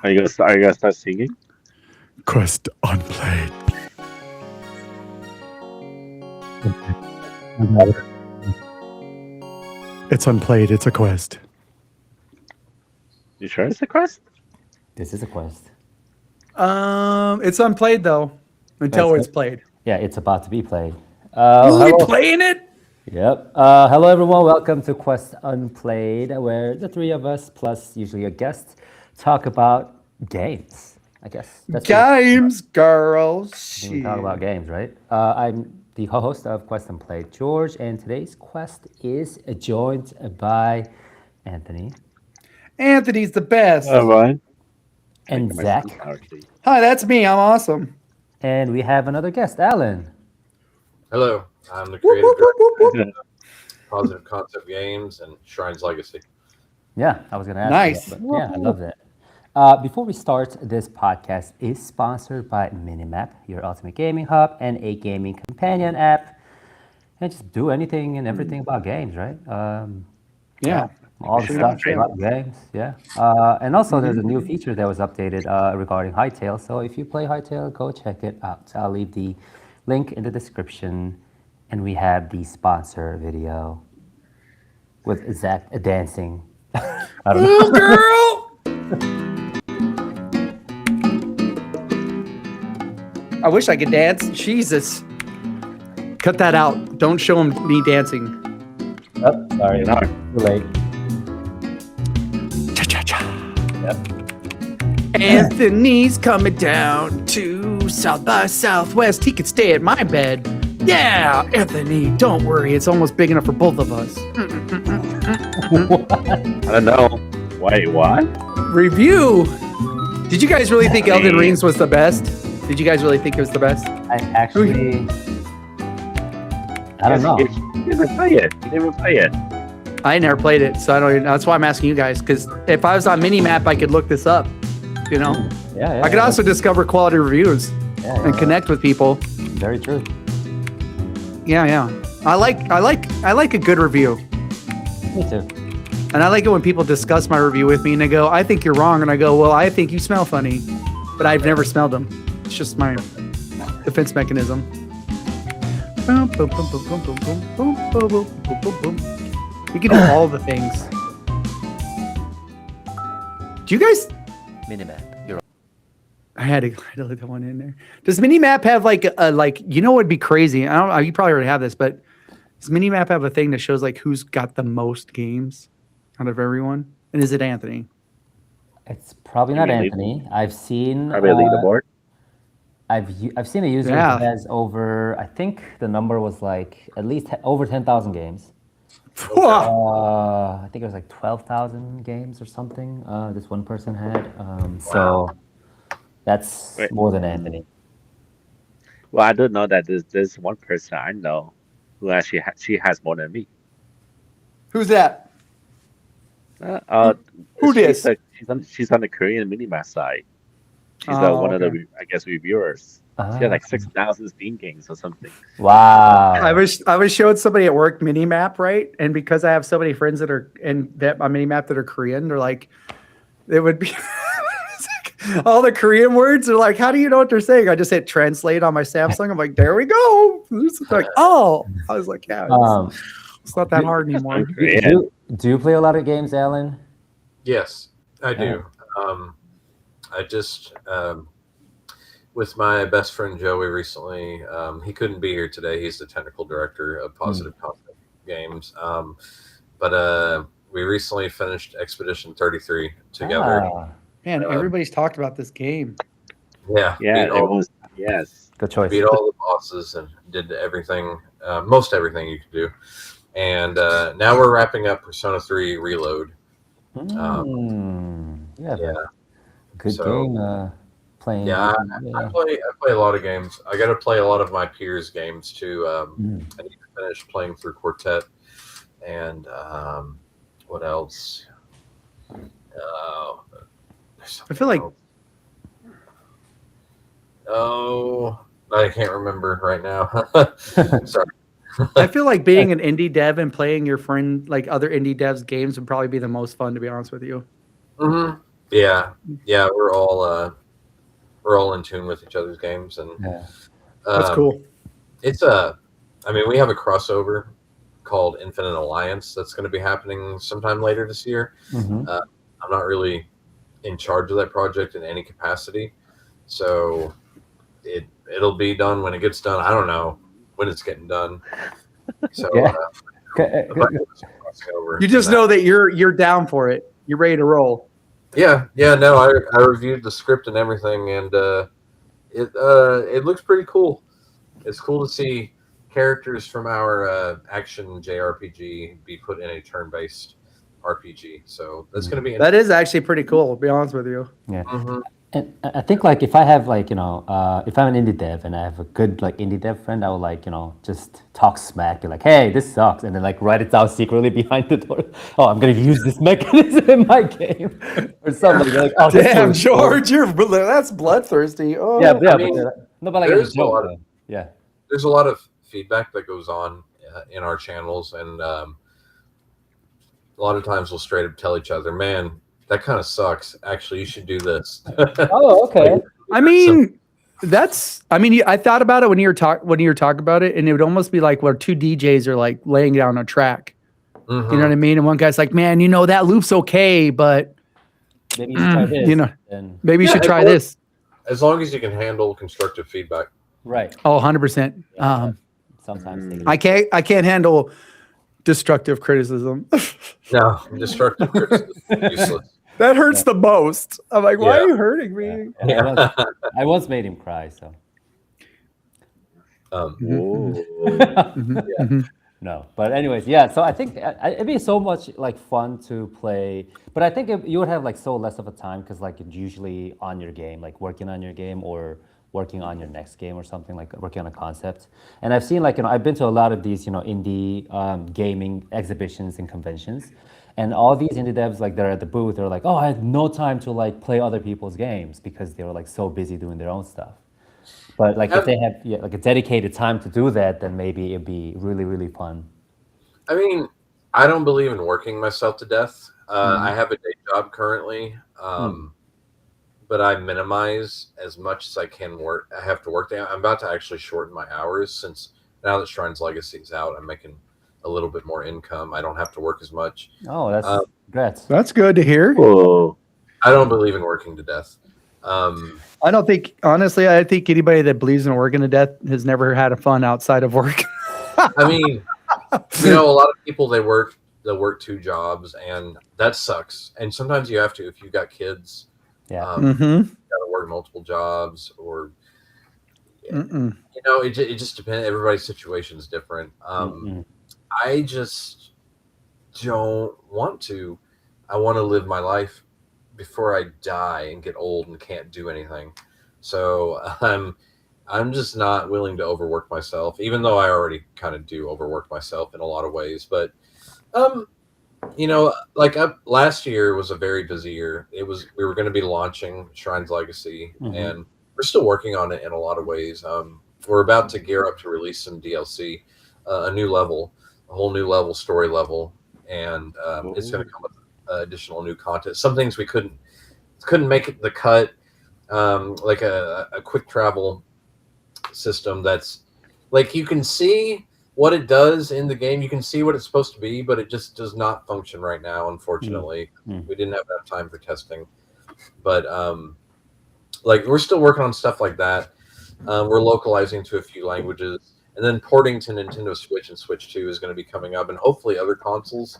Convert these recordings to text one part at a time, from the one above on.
Are you gonna start singing? Quest Unplayed. It's unplayed. It's a quest. You sure it's a quest? This is a quest. It's unplayed though until That's it's played. Yeah, it's about to be played. Will we Hello. playing it? Yep. Hello, everyone. Welcome to Quest Unplayed, where the three of us, plus usually a guest, talk about games. I guess that's what Games, girls. we talk about games, right? I'm the co-host of Quest Unplayed, George, and today's quest is joined by Anthony Anthony's the best. All right. and My Zach, son's actually. Hi, that's me. I'm awesome. and we have another guest, Alan. Hello, I'm the Whoop, creative whoop, whoop, whoop, whoop. director of Positive Concept Games and Shrine's Legacy. Yeah, I was going to ask. Nice. That, but yeah, I love that. Before we start, this podcast is sponsored by Minimap, your ultimate gaming hub and a gaming companion app. And just do anything and everything about games, right? Yeah. All the should stuff have a about games, yeah. And also, there's a new feature that was updated regarding Hightail. So if you play Hightail, go check it out. I'll leave the link in the description. And we have the sponsor video with Zach dancing. I don't know. Ooh, girl. I wish I could dance. Jesus. Cut that out. Don't show him me dancing. Oh, sorry, No. too late. Cha-cha-cha. Yep. Anthony's coming down to South by Southwest. He could stay at my bed. Yeah, Anthony, don't worry. It's almost big enough for both of us. I don't know. Wait, what? Review. Did you guys really think Elden Rings was the best? Did you guys really think it was the best? I actually, I don't know. You never play it. You never play it. I never played it, so I don't even. That's why I'm asking you guys. Because if I was on Minimap, I could look this up. You know, Yeah, I could also discover quality reviews yeah, and connect with people. very true. Yeah. I like a good review. Me too. And I like it when people discuss my review with me and they go, I think you're wrong. And I go, well, I think you smell funny. But I've never smelled them. It's just my defense mechanism. Boom, boom, boom, boom, boom, boom, boom, boom, boom, boom, boom, boom, boom. You can do all the things. Do you guys... Minimap. You're I had to let that one in there. Does Minimap have like you know what would be crazy? I don't know, you probably already have this, but does Minimap have a thing that shows like who's got the most games out of everyone? And is it Anthony? It's probably not You mean Anthony. I've seen. Probably leaderboard. I've seen a user Yeah. who has over. I think the number was like at least over 10,000 games. I think it was like 12,000 games or something. This one person had. So that's Wait. more than Anthony. Well, I don't know that there's one person I know who actually she has more than me. Who's that? Who she's dis? she's on the Korean Minimap side. She's Oh, one of the okay. I guess reviewers. She had like 6,000 Steam games or something. Wow. I was showing somebody at work Minimap, right? And because I have so many friends that are in that on Minimap that are Korean, they're like, it would be all the Korean words are like, how do you know what they're saying? I just hit translate on my Samsung. I'm like, there we go. It's like, oh, I was like, yeah, it's not that hard anymore. Do you play a lot of games, Alan? Yes, I do. I just, with my best friend Joey recently, he couldn't be here today. He's the technical director of Positive Concept Games. But we recently finished Expedition 33 together. Ah, Man, everybody's talked about this game. Yeah, Yeah, beat it all, was. Yes. good choice. beat all the bosses and did everything, most everything you could do. And now we're wrapping up Persona 3 Reload. Yeah, Yeah. good So- game. Playing. Yeah, I play a lot of games. I got to play a lot of my peers' games too. I need to finish playing through Quartet, and what else? I feel like I can't remember right now. Sorry. I feel like being an indie dev and playing your friend like other indie devs games would probably be the most fun, to be honest with you. Mm-hmm. Yeah, yeah, we're all in tune with each other's games, and Yeah. That's cool. it's I mean, we have a crossover called Infinite Alliance that's going to be happening sometime later this year. Mm-hmm. I'm not really in charge of that project in any capacity, so it'll be done when it gets done. I don't know when it's getting done. So Yeah. a bunch of us are crossing over You in just that. know that you're down for it. You're ready to roll. Yeah, no, I reviewed the script and everything, and it looks pretty cool. It's cool to see characters from our action JRPG be put in a turn-based RPG. So that's going to be That is actually pretty cool, to be honest with you. Yeah. Mhm. And I think like if I have like if I'm an indie dev and I have a good like indie dev friend, I will like just talk smack, be like, hey, this sucks, and then like write it down secretly behind the door. Oh, I'm gonna use this mechanism in my game or something. Like, oh, this Damn, was cool. George, that's bloodthirsty. Oh, Yeah, yeah, I mean, no, but like as a there's a joke. lot of Though. Yeah. there's a lot of feedback that goes on in our channels, and a lot of times we'll straight up tell each other, man, that kind of sucks. Actually, you should do this. Oh, okay. I mean, I thought about it when you were talking about it, and it would almost be like where two DJs are like laying down a track. Mhm. You know what I mean? And one guy's like, man, that loop's okay, but Maybe you should try this. And, maybe you should Yeah, try well- this. As long as you can handle constructive feedback. right. Oh, 100%. Sometimes they I can't handle destructive criticism. No, destructive criticism is useless. That hurts the most. I'm like, why Yeah. are you hurting me? Yeah, I once made him cry, so Ooh. no. But anyways, yeah. So I think it'd be so much like fun to play, but I think you would have like so less of a time because like it's usually on your game, like working on your game or working on your next game or something, like working on a concept. And I've seen like I've been to a lot of these indie gaming exhibitions and conventions. And all these indie devs, like they're at the booth, they're like, "Oh, I had no time to like play other people's games because they were like so busy doing their own stuff." But like if they have like a dedicated time to do that, then maybe it'd be really, really fun. I mean, I don't believe in working myself to death. I have a day job currently, but I minimize as much as I can work. I have to work down. I'm about to actually shorten my hours since now that Shrine's Legacy is out, I'm making a little bit more income. I don't have to work as much. Oh, that's congrats. That's good to hear. Whoa. I don't believe in working to death. I don't think, honestly, I think anybody that believes in working to death has never had a fun outside of work. I mean, a lot of people they work two jobs, and that sucks. And sometimes you have to if you've got kids. Yeah. You got to work multiple jobs, or it just depends. Everybody's situation is different. I just don't want to. I want to live my life before I die and get old and can't do anything. So I'm just not willing to overwork myself, even though I already kind of do overwork myself in a lot of ways. But last year was a very busy year. We were going to be launching Shrine's Legacy, and we're still working on it in a lot of ways. We're about to gear up to release some DLC, a whole new level, story level, and it's going to come with additional new content. Some things we couldn't make it the cut, like a quick travel system that's like you can see what it does in the game. You can see what it's supposed to be, but it just does not function right now, unfortunately. We didn't have enough time for testing. But we're still working on stuff like that. We're localizing to a few languages, and then porting to Nintendo Switch and Switch 2 is going to be coming up, and hopefully other consoles,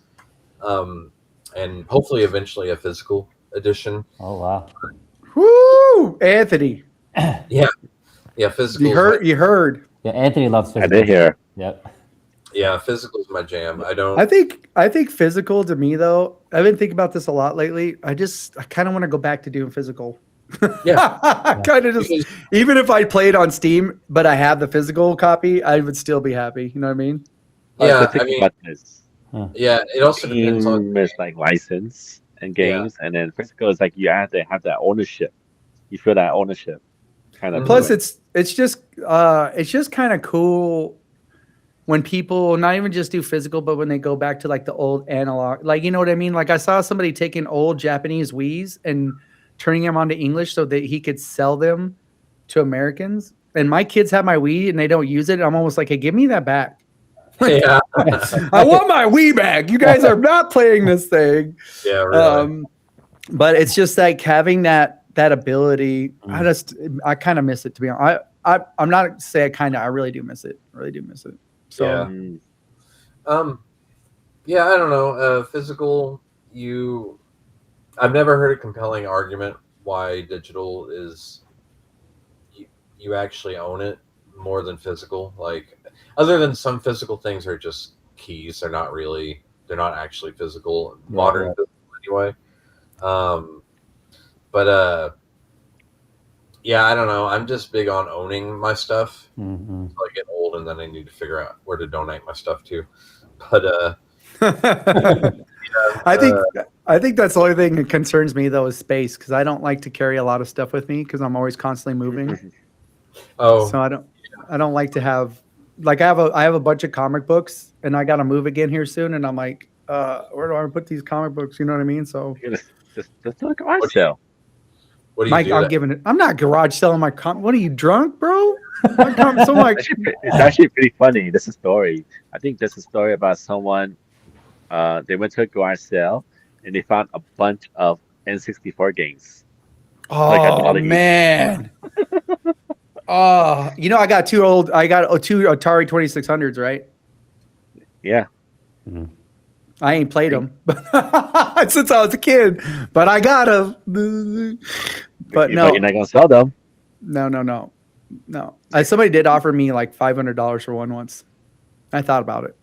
and hopefully eventually a physical edition. Oh wow. Woo, Anthony. Yeah, physical. You heard. Yeah, Anthony loves I physical. did hear. Yep. Yeah, physical is my jam. I think physical to me though. I've been thinking about this a lot lately. I kind of want to go back to doing physical. Yeah. Kind of just, even if I played on Steam, but I have the physical copy, I would still be happy. You know what I mean? Yeah, Think about this. Yeah, it also depends on. Steam is like license and games, and then physical is like you have to have that ownership. You feel that ownership, kind of. Plus, it's just kind of cool. when people not even just do physical, but when they go back to like the old analog, like, you know what I mean? Like I saw somebody taking old Japanese Wii's and turning them onto English so that he could sell them to Americans. And my kids have my Wii and they don't use it. I'm almost like, hey, give me that back. Yeah. I want my Wii back. You guys are not playing this thing. Yeah, really. But it's just like having that ability. I kind of miss it, to be honest. I'm not saying I really do miss it. I really do miss it. So yeah. Yeah, I don't know. Physical, I've never heard a compelling argument why digital is you actually own it more than physical. Like, other than some physical things are just keys. They're not actually physical. Modern physical anyway. But yeah, I don't know. I'm just big on owning my stuff. Mm-hmm. Until I get old, and then I need to figure out where to donate my stuff to. But I think that's the only thing that concerns me though is space, because I don't like to carry a lot of stuff with me because I'm always constantly moving. So I don't like to have, like, I have a bunch of comic books and I got to move again here soon, and I'm like, where do I put these comic books? You know what I mean? So just like I sell. What do you Mike, do? I'm not garage selling my what are you, drunk, bro? It's actually pretty funny. There's a story. I think there's a story about someone. They went to a garage sale and they found a bunch of N64 games. Oh man. Oh, you know, I got two Atari 2600s, right? Yeah. Mm-hmm. I ain't played them since I was a kid, but I got them. But no, you're not gonna sell them. No. Somebody did offer me like $500 for one once. I thought about it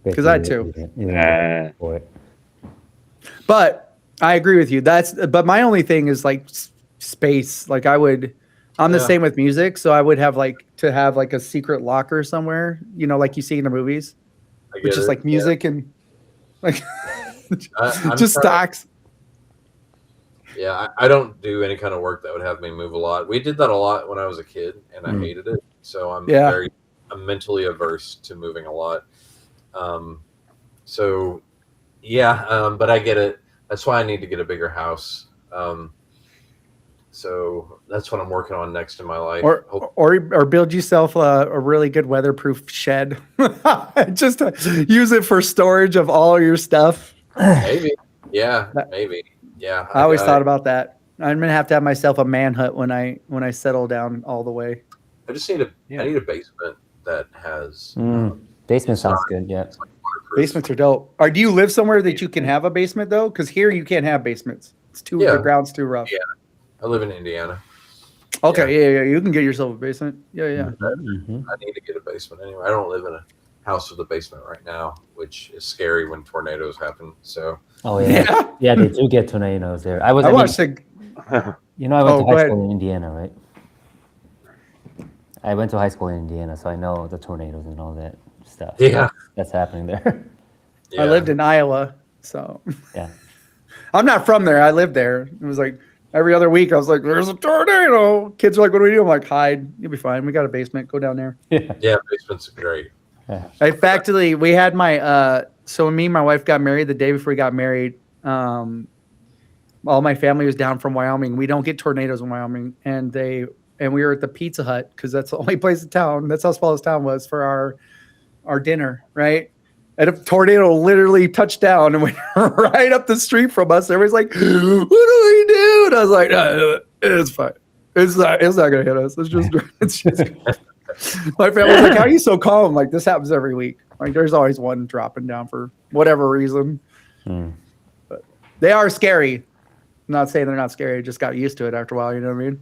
because I had two. But I agree with you. But my only thing is like space. Like I'm the same with music, so I would have to have a secret locker somewhere, you know, like you see in the movies, which is like music and like just stocks. Yeah, I don't do any kind of work that would have me move a lot. We did that a lot when I was a kid, and I hated it. So I'm mentally averse to moving a lot. But I get it. That's why I need to get a bigger house. So that's what I'm working on next in my life. Or build yourself a really good weatherproof shed. Just to use it for storage of all your stuff. Maybe. Yeah, maybe. Yeah. I always thought about that. I'm gonna have to have myself a man hut when I settle down all the way. I just need I need a basement that has basement sounds good, yeah. Basements are dope. Do you live somewhere that you can have a basement though? Because here you can't have basements. It's the ground's too rough. Yeah. I live in Indiana. Okay, yeah. You can get yourself a basement. Yeah. Mm-hmm. I need to get a basement anyway. I don't live in a house with a basement right now, which is scary when tornadoes happen. So. Oh yeah, yeah. They do get tornadoes there. I went to high school in Indiana, right? I went to high school in Indiana, so I know the tornadoes and all that stuff. Yeah, that's happening there. Yeah. I lived in Iowa, so yeah. I'm not from there. I lived there. It was like every other week I was like, "There's a tornado." Kids are like, "What do we do?" I'm like, "Hide. You'll be fine. We got a basement. Go down there." Yeah, basements are great. Yeah. In fact, we had my so when me and my wife got married, the day before we got married, all my family was down from Wyoming. We don't get tornadoes in Wyoming, and we were at the Pizza Hut because that's the only place in town. That's how small this town was for our dinner, right? And a tornado literally touched down and went right up the street from us. Everybody's like, "What do we do?" And I was like, "It's fine. It's not gonna hit us. It's just." My family's like, "How are you so calm?" Like, this happens every week. Like, there's always one dropping down for whatever reason. But they are scary. I'm not saying they're not scary. I just got used to it after a while. You know what I mean?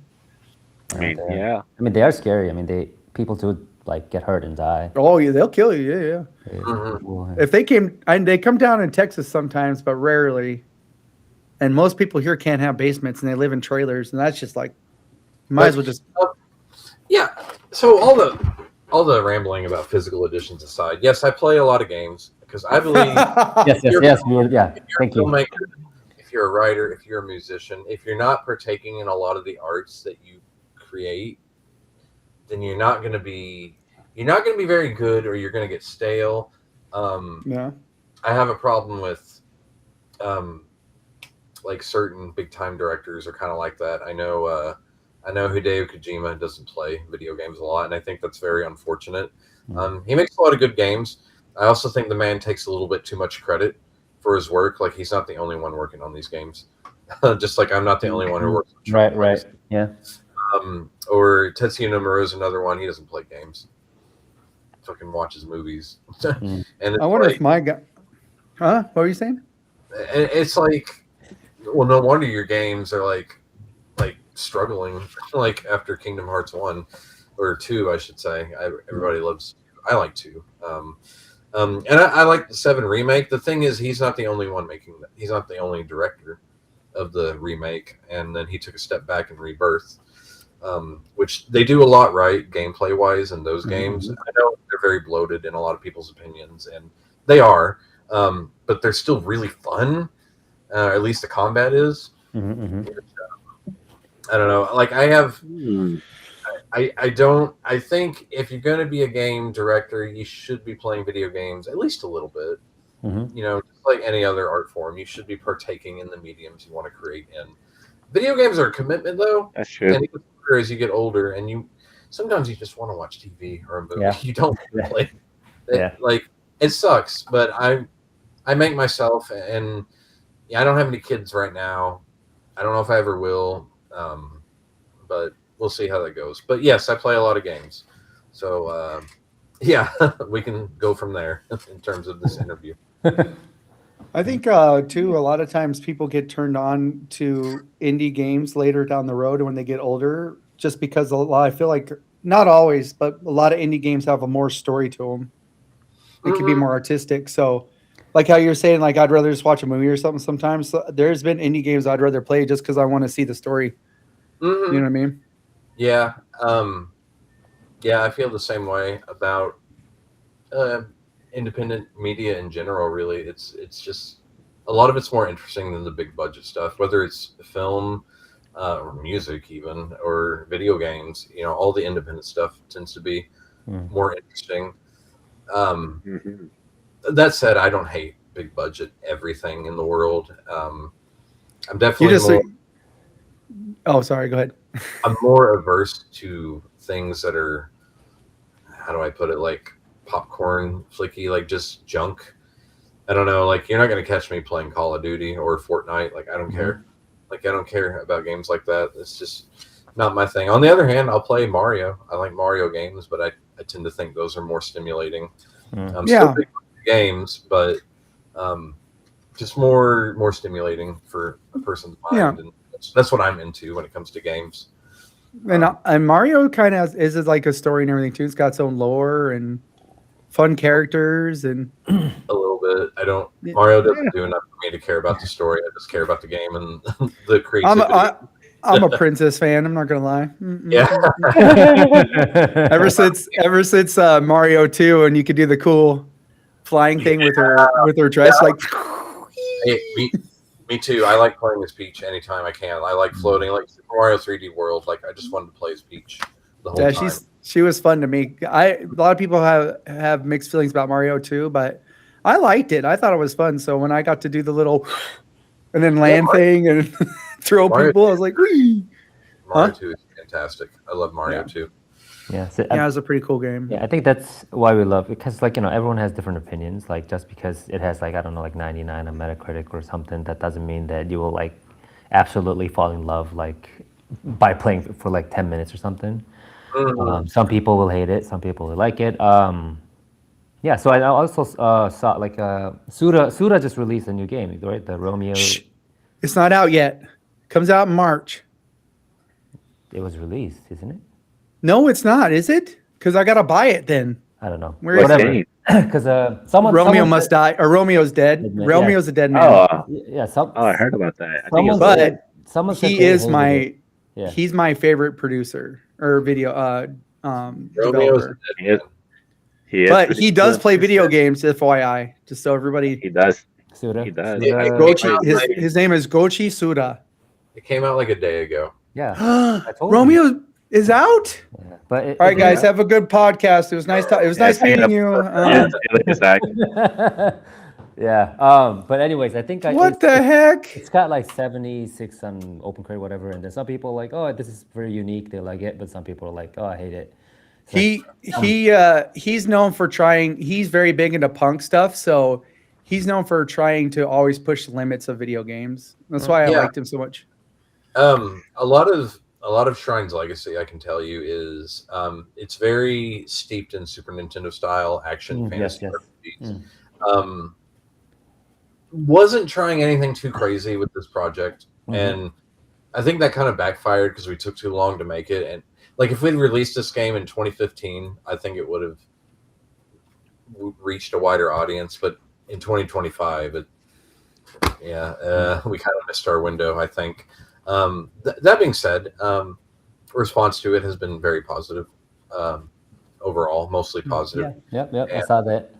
Yeah. I mean, they are scary. I mean, people do get hurt and die. Oh yeah, they'll kill you. Yeah. Mm-hmm. If they they come down in Texas sometimes, but rarely. And most people here can't have basements, and they live in trailers, and that's just like, might as well just. Yeah. So all the rambling about physical editions aside, yes, I play a lot of games because I believe. yes. Thank you. If you're a writer, if you're a musician, if you're not partaking in a lot of the arts that you create, then you're not going to be you're not going to be very good, or you're going to get stale. Yeah. I have a problem with like certain big time directors are kind of like that. I know Hideo Kojima doesn't play video games a lot, and I think that's very unfortunate. He makes a lot of good games. I also think the man takes a little bit too much credit for his work. Like, he's not the only one working on these games. Just like I'm not the only one who works on Right, Shark right. Boys. Yeah. Or Tetsuya Nomura is another one. He doesn't play games. Fucking watches movies. And it's I wonder like, if my guy. Huh? What were you saying? it's like, well, no wonder your games are like struggling. Like after Kingdom Hearts 1 or 2, I should say. Everybody loves. I like 2. And I like the 7 remake. The thing is, he's not the only one making that. He's not the only director of the remake. And then he took a step back in Rebirth, which they do a lot right gameplay wise in those games. I know they're very bloated in a lot of people's opinions, and they are, but they're still really fun. At least the combat is. I don't know. Like, I think if you're going to be a game director, you should be playing video games at least a little bit. You know, just like any other art form, you should be partaking in the mediums you want to create in. Video games are a commitment, though. That's true. And it gets harder as you get older, and sometimes you just want to watch TV or a movie. Yeah. You don't play. Yeah. Like, it sucks, but I make myself, and I don't have any kids right now. I don't know if I ever will, but we'll see how that goes. But yes, I play a lot of games. So, yeah, we can go from there in terms of this interview. I think too, a lot of times people get turned on to indie games later down the road when they get older, just because I feel like, not always, but a lot of indie games have a more story to them. It can be more artistic. So, like how you're saying, like, I'd rather just watch a movie or something sometimes. So there's been indie games I'd rather play just because I want to see the story. You know what I mean? Yeah. Yeah, I feel the same way about independent media in general. Really, it's just a lot of it's more interesting than the big budget stuff, whether it's film or music, even, or video games. You know, all the independent stuff tends to be more interesting. That said, I don't hate big budget everything in the world. I'm definitely Oh, sorry. Go ahead. I'm more averse to things that are, how do I put it, like popcorn flicky, like just junk. I don't know, like, you're not going to catch me playing Call of Duty or Fortnite. Like, I don't care. Like, I don't care about games like that. It's just not my thing. On the other hand, I'll play Mario. I like Mario games, but I tend to think those are more stimulating. Still big games, but just more stimulating for a person's mind. And that's what I'm into when it comes to games. And Mario kind of is like a story and everything too. It's got its own lore and fun characters and a little bit. Mario doesn't do enough for me to care about the story. I just care about the game and the creativity. I'm a Princess fan. I'm not gonna lie. Yeah. ever since Mario 2, and you could do the cool flying thing with her dress, like. Hey, me too. I like playing as Peach anytime I can. I like floating, like Super Mario 3D World. Like, I just wanted to play as Peach the whole time. She was fun to me. A lot of people have mixed feelings about Mario 2, but I liked it. I thought it was fun. So when I got to do the little and then land thing and throw Mario people, I was like, wee. Mario 2 is fantastic. I love Mario 2. Yeah, so it was a pretty cool game. Yeah, I think that's why we love it, because, like, you know, everyone has different opinions. Like, just because it has, like, I don't know, like 99 on Metacritic or something, that doesn't mean that you will, like, absolutely fall in love, like, by playing for like 10 minutes or something. Some people will hate it, some people will like it. Yeah, so I also saw, like, Suda just released a new game, right? The Romeo. It's not out yet. Comes out in March. It was released, isn't it? No, it's not. Is it? Because I gotta buy it then. I don't know. Whatever. Because Romeo must die, or Romeo's dead. Romeo's a dead man. I heard about that. He's my favorite producer or video Romeo's but he does play video games, FYI, just so everybody. He does. Suda. He does. His name is Gochi Suda. It came out like a day ago. Yeah. Romeo is out. Yeah. But All right, guys, have a good podcast. It was nice. It was nice meeting you. Zach. Yeah. But anyways, I think What the heck? it's got like 76 on open crate, whatever. And then some people are like, oh, this is very unique. They like it, but some people are like, oh, I hate it. He's known for trying. He's very big into punk stuff, so he's known for trying to always push the limits of video games. That's why I liked him so much. A lot of Shrine's legacy, I can tell you, is it's very steeped in Super Nintendo style action fantasy RPGs. Wasn't trying anything too crazy with this project, and I think that kind of backfired because we took too long to make it. And like if we'd released this game in 2015, I think it would have reached a wider audience. But in 2025, we kind of missed our window, I think. That being said, response to it has been very positive overall, mostly positive. Yep. I saw that.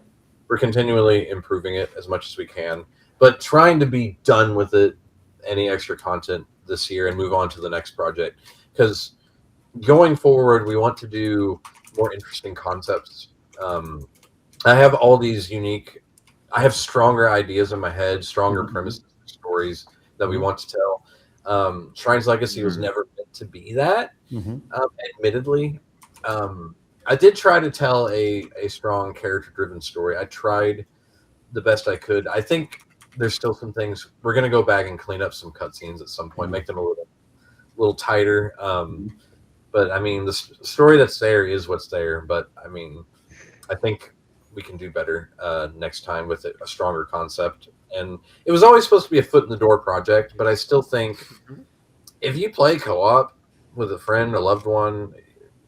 We're continually improving it as much as we can, but trying to be done with it, any extra content this year, and move on to the next project. Because going forward, we want to do more interesting concepts. I have all these unique, I have stronger ideas in my head, stronger premises, stories that we want to tell. Shrine's Legacy was never meant to be that, admittedly. I did try to tell a strong character-driven story. I tried the best I could. I think there's still some things. We're going to go back and clean up some cutscenes at some point, make them a little tighter. But, I mean, the story that's there is what's there. But, I mean, I think we can do better next time with a stronger concept. And it was always supposed to be a foot-in-the-door project, but I still think if you play co-op with a friend, a loved one,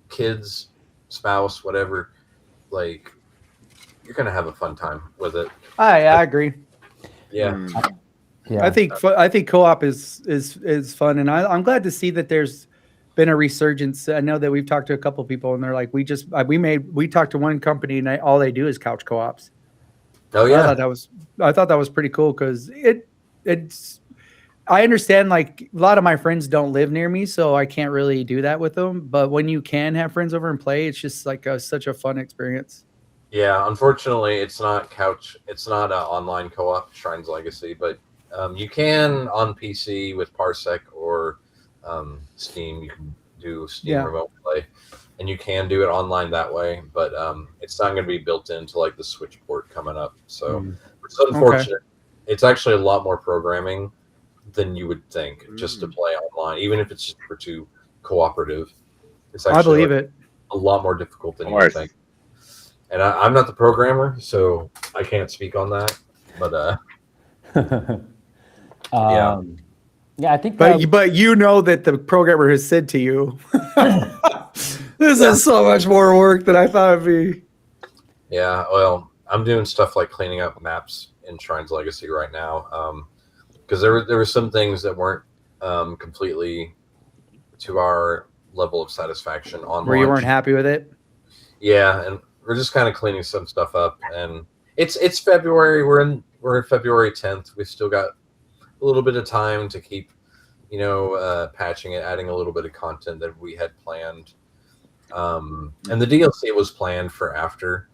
kids, spouse, whatever, like, you're going to have a fun time with it. I agree. Yeah. I think co-op is fun, and I'm glad to see that there's been a resurgence. I know that we've talked to a couple people, and they're like, we talked to one company, and all they do is couch co-ops. Oh yeah, I thought that was pretty cool because it's. I understand, like, a lot of my friends don't live near me, so I can't really do that with them. But when you can have friends over and play, it's just like such a fun experience. Yeah, unfortunately, it's not couch. It's not an online co-op, Shrine's Legacy, but you can on PC with Parsec or Steam. You can do Steam remote play, and you can do it online that way. But it's not going to be built into like the Switch port coming up. So it's unfortunate. Okay. It's actually a lot more programming than you would think just to play online, even if it's just for two cooperative. It's actually, I believe it, a lot more difficult than you would think. And I'm not the programmer, so I can't speak on that. But yeah, I think. But you know that the programmer has said to you, "This is so much more work than I thought it'd be." Yeah, well, I'm doing stuff like cleaning up maps in Shrine's Legacy right now, because there were some things that weren't completely to our level of satisfaction on where you weren't happy with it. Yeah, and we're just kind of cleaning some stuff up, and it's February. We're in February 10th. We've still got a little bit of time to keep, patching it, adding a little bit of content that we had planned. And the DLC was planned for after.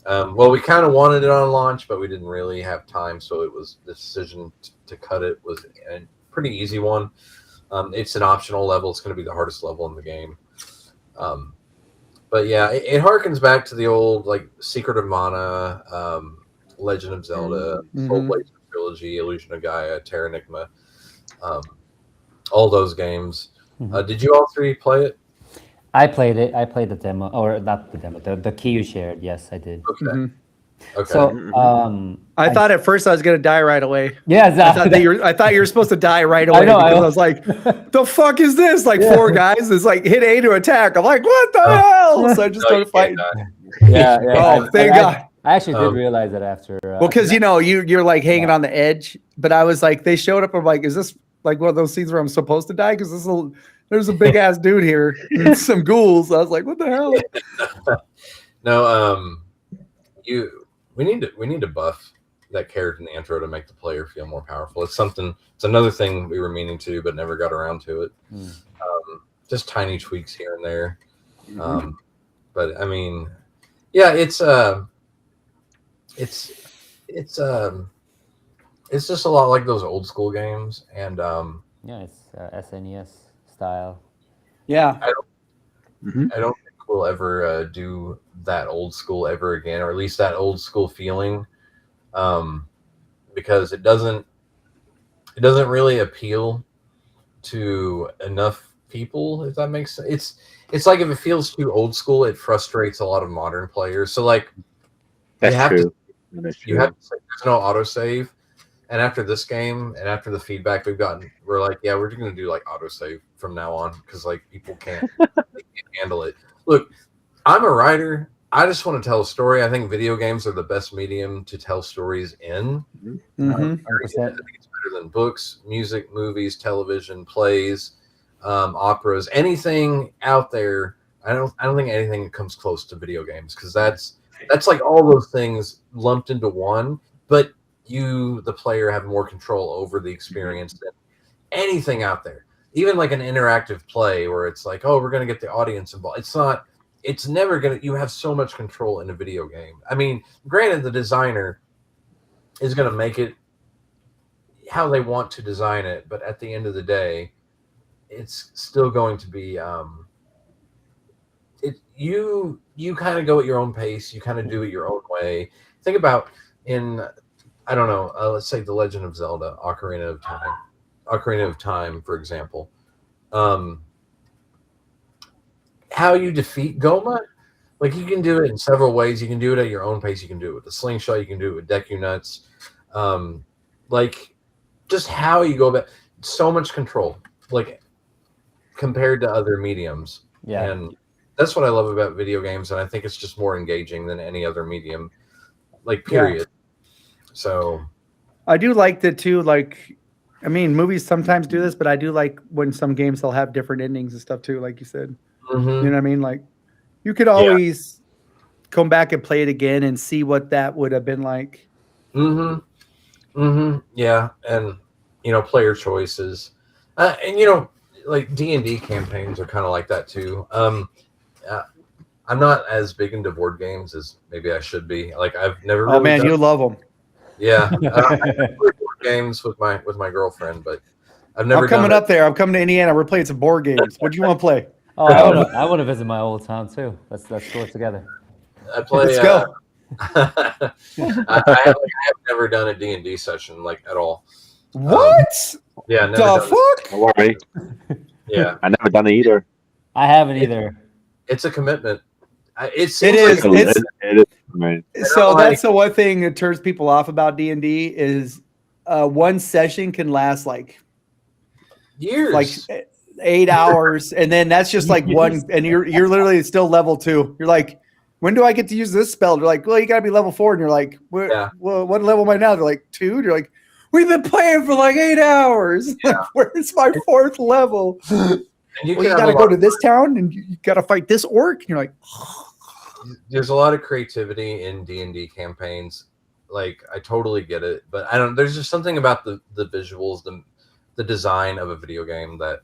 Well, we kind of wanted it on launch, but we didn't really have time, so it was the decision to cut it was a pretty easy one. It's an optional level. It's going to be the hardest level in the game. But yeah, it harkens back to the old like Secret of Mana, Legend of Zelda, Soul Blazer Trilogy, Illusion of Gaia, Terra Enigma, all those games. Did you all three play it? I played it. I played the demo, or not the demo, the key you shared. Yes, I did. Okay. Okay. So, I thought at first I was gonna die right away. Yeah, I thought you were supposed to die right away. I was like, "The fuck is this?" Like 4 guys. It's like hit A to attack. I'm like, "What the hell?" So I just started fighting. Yeah. Oh, thank God. I actually did realize that after. Well, because you're like hanging on the edge, but I was like, they showed up. I'm like, is this like one of those scenes where I'm supposed to die? Because there's a big ass dude here and some ghouls. I was like, what the hell? No, we need to buff that character in the intro to make the player feel more powerful. It's another thing we were meaning to, but never got around to it. just tiny tweaks here and there. Mhm. But I mean, yeah, it's it's just a lot like those old school games, and Yeah, it's SNES style. Yeah. Mhm. I don't think we'll ever do that old school ever again, or at least that old school feeling, because it doesn't really appeal to enough people. If that makes sense, it's like if it feels too old school, it frustrates a lot of modern players. So like you That's have to true. That's you have true. to say there's no autosave. And after this game, and after the feedback we've gotten, we're like, yeah, we're going to do like autosave from now on because like people they can't handle it. Look, I'm a writer. I just want to tell a story. I think video games are the best medium to tell stories in. Mhm. Mm-hmm. I 100%. think it's better than books, music, movies, television, plays, operas, anything out there. I don't think anything comes close to video games because that's like all those things lumped into one. But you, the player, have more control over the experience than anything out there. Even like an interactive play where it's like, oh, we're going to get the audience involved. It's not. It's never going to. You have so much control in a video game. I mean, granted, the designer is going to make it how they want to design it, but at the end of the day, it's still going to be you kind of go at your own pace, you kind of do it your own way. Think about in I don't know, let's say The Legend of Zelda, Ocarina of Time, for example. Um, how you defeat Goma, like you can do it in several ways. You can do it at your own pace. You can do it with the slingshot. You can do it with Deku Nuts. Like just how you go about so much control, like compared to other mediums. Yeah. And that's what I love about video games, and I think it's just more engaging than any other medium, like period. So I do like that too. Like, I mean, movies sometimes do this, but I do like when some games they'll have different endings and stuff too. Like you said, you know what I mean? Like, you could always come back and play it again and see what that would have been like. Yeah, and player choices, and like D&D campaigns are kind of like that too. I'm not as big into board games as maybe I should be. Like I've never really Oh man, done, you love them. yeah, I play board games with my girlfriend, but I've never I'm coming done up there. I'm coming to Indiana. We're playing some board games. What do you want to play? Oh, I want to visit my old town too. Let's do it together. I play. Let's go. I have never done a D&D session like at all. What? Yeah, never The done fuck? Don't worry. Yeah, I never done it either. I haven't either. it's a commitment. It is. like It's- It is, man. So like- that's the one thing that turns people off about D&D is one session can last like years. 8 hours, and then that's just like one, and you're literally still level 2. You're like, when do I get to use this spell? They're like, well, you got to be level 4, and you're like, Yeah. well, what level am I now? They're like 2. You're like, we've been playing for like 8 hours. Yeah. Like, where's my 4th level? And you Well, you can got have to a go lot, to this town, and you got to fight this orc. And you're like, there's a lot of creativity in D&D campaigns. Like I totally get it, but I don't. There's just something about the visuals, the design of a video game that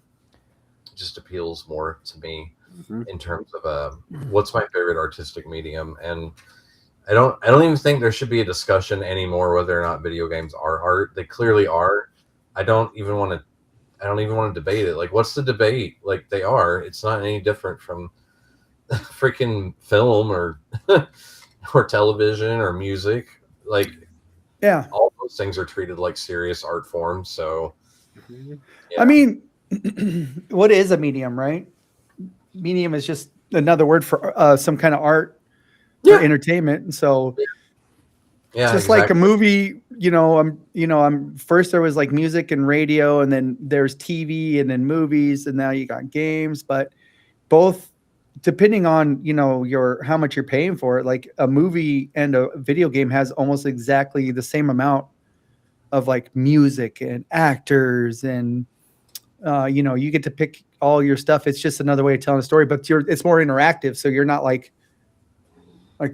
just appeals more to me Mhm. in terms of what's my favorite artistic medium. And I don't even think there should be a discussion anymore whether or not video games are art. They clearly are. I don't even want to debate it. Like, what's the debate? Like, they are. It's not any different from freaking film or or television or music. Like, yeah. all those things are treated like serious art forms. So, yeah. I mean, what is a medium, right? Medium is just another word for some kind of art or entertainment. And so yeah, it's just like a movie, I'm first there was like music and radio, and then there's TV and then movies, and now you got games, but both depending on, how much you're paying for it, like a movie and a video game has almost exactly the same amount of like music and actors and you get to pick all your stuff. It's just another way of telling a story, but it's more interactive. So you're not like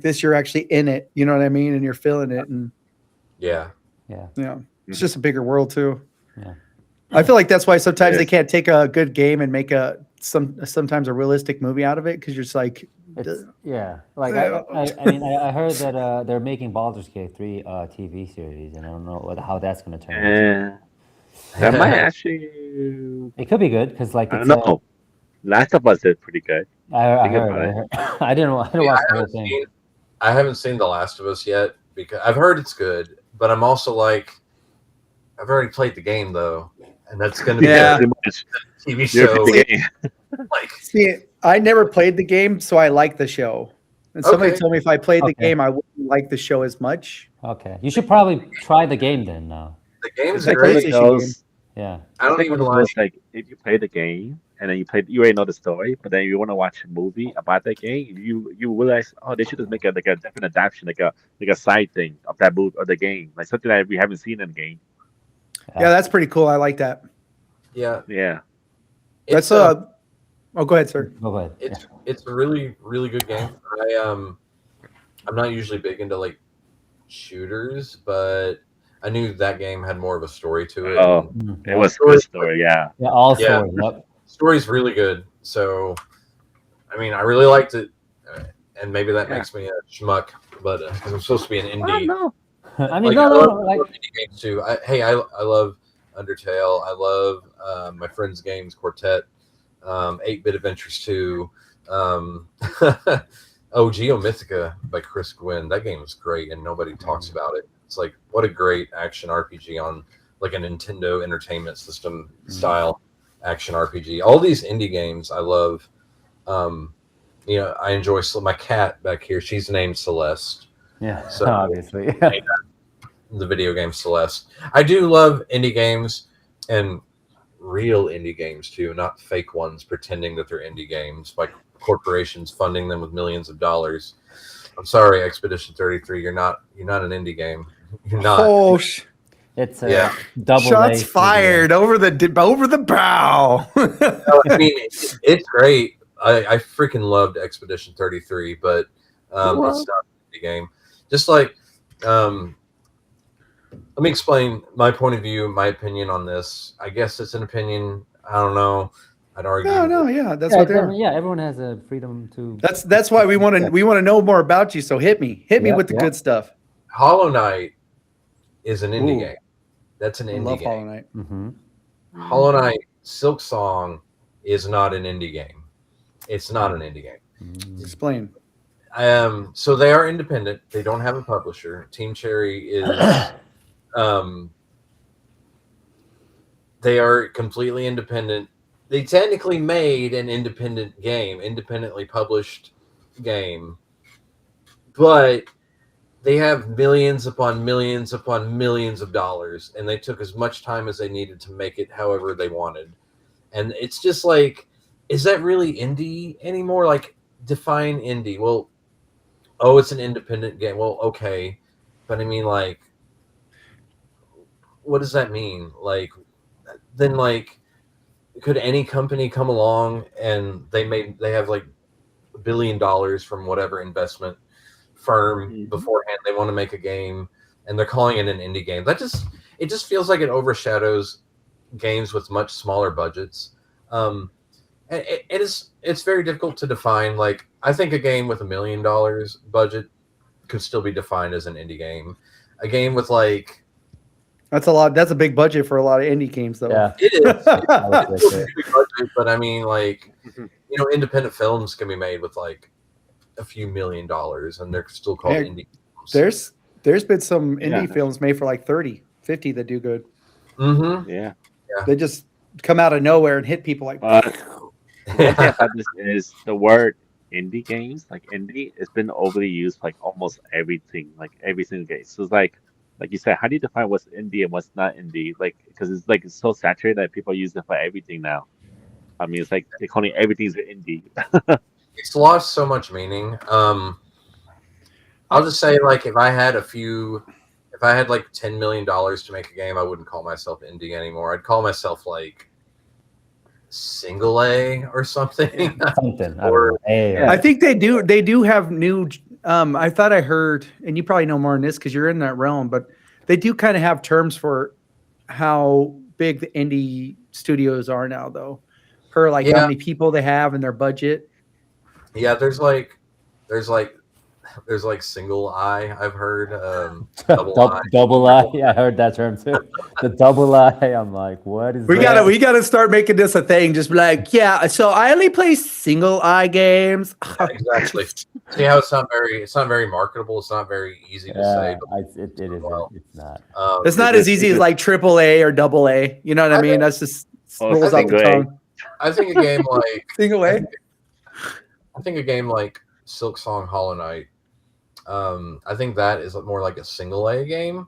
this, you're actually in it. You know what I mean? And you're feeling it. And yeah. it's just a bigger world too. Yeah. I feel like that's why sometimes Yes. they can't take a good game and make a sometimes a realistic movie out of it because you're just like, It's yeah. Like I mean I heard that they're making Baldur's Gate 3 TV series, and I don't know how that's gonna turn out. And that might actually, It could be good because like I don't it's know. Last of Us is pretty good. I Think about it. heard I didn't watch the whole thing. I haven't seen The Last of Us yet because I've heard it's good, but I'm also like, I've already played the game though, and that's going to Yeah. be Pretty much. a TV You're show. the game. Like, see, I never played the game, so I like the show. And somebody Okay. told me if I played the Okay. game, I wouldn't like the show as much. Okay, you should probably try the game then. Now, the game's It's like great. one of PlayStation those. yeah. I don't It's like even one of like. those, like, if you play the game and then you already know the story, but then you want to watch a movie about that game, you realize, oh, they should just make a different adaptation, like a side thing of that movie or the game, like something that we haven't seen in the game. Yeah, that's pretty cool. I like that. Yeah, Yeah. it's That's oh, go ahead, sir. Go ahead. it's a really good game. I'm not usually big into like shooters, but I knew that game had more of a story to it. Oh, and it was a good story. Yeah. Yeah, all Yeah. stories. Yep. story's really good. So, I mean, I really liked it, and maybe that Yeah. makes me a schmuck, but because I'm supposed to be an indie. no. I mean, Like, I love like indie games too. I love Undertale. I love my friend's games Quartet, 8-Bit Adventures 2. Geomythica by Chris Gwynn. That game is great, and nobody talks about it. It's like, what a great action RPG on like a Nintendo Entertainment System style action RPG. All these indie games I love. I enjoy. My cat back here, she's named Celeste. yeah, So- obviously. The video game Celeste. I do love indie games and real indie games too, not fake ones pretending that they're indie games by corporations funding them with millions of dollars. I'm sorry, Expedition 33, you're not an indie game. You're not. Oh, It's Yeah. double shots A fired over the bow. I mean, it's great. I freaking loved Expedition 33, but it's not an indie game. Just like let me explain my point of view, my opinion on this. I guess it's an opinion. I don't know. I'd argue. No, yeah, that's Yeah, what they're. yeah, everyone has a freedom to. That's why we want to know more about you. So hit me Yep, with the yep. good stuff. Hollow Knight is an indie Ooh. game. That's an I indie love game. Hollow Knight. Mm-hmm. Hollow Knight Silk Song is not an indie game. It's not an indie game. Explain. So they are independent. They don't have a publisher. Team Cherry is they are completely independent. They technically made an independent game, independently published game, but they have millions upon millions upon millions of dollars, and they took as much time as they needed to make it however they wanted. And it's just like, is that really indie anymore? Like, define indie. Well, it's an independent game. Well, okay. But I mean, like, what does that mean? Like, then, like, could any company come along and they have like $1 billion from whatever investment firm beforehand, they want to make a game and they're calling it an indie game? It just feels like it overshadows games with much smaller budgets. It's very difficult to define. Like, I think a game with $1 million budget could still be defined as an indie game. A game with like, That's a lot. That's a big budget for a lot of indie games, though. Yeah. it is, That's it's a it. big budget, but I mean, like, independent films can be made with like a few $1 million, and they're still called Yeah, indie films. There's been some indie Yeah. films made for like 30, 50 that do good. Mm-hmm. Yeah. They just come out of nowhere and hit people like. But one thing about this is the word indie games, like indie, it's been overly used for, like, almost everything, like every single game. So it's like you said, how do you define what's indie and what's not indie? Like, because it's so saturated that people use it for everything now. I mean, it's like they're calling everything's indie. It's lost so much meaning. I'll just say, like, if I had like $10 million to make a game, I wouldn't call myself indie anymore. I'd call myself like single A or something. Something. Or- I think they do have new. I thought I heard, and you probably know more on this because you're in that realm, but they do kind of have terms for how big the indie studios are now, though. per like how Yeah. many people they have and their budget. Yeah, there's like single eye. I've heard double eye. Double eye. Yeah, I heard that term too. The double eye. I'm like, what is We that? gotta start making this a thing. Just be like, yeah. So I only play single eye games. Exactly. See how it's not very marketable. It's not very easy to say. It isn't. Well, It's not. It's not as easy as like AAA or AA. You know what I mean? That's just rolls off the single A. tongue. I think a game like Single A. I think a game like Silk Song Hollow Knight. I think that is more like a single A game.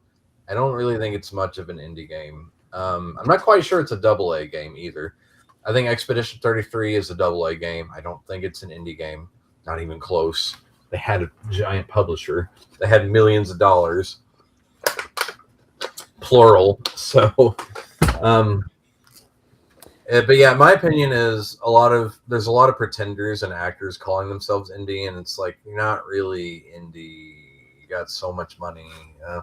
I don't really think it's much of an indie game. I'm not quite sure it's a double A game either. I think Expedition 33 is a double A game. I don't think it's an indie game. Not even close. They had a giant publisher. They had millions of dollars. Plural. So, but yeah, my opinion is there's a lot of pretenders and actors calling themselves indie, and it's like, you're not really indie. You got so much money. I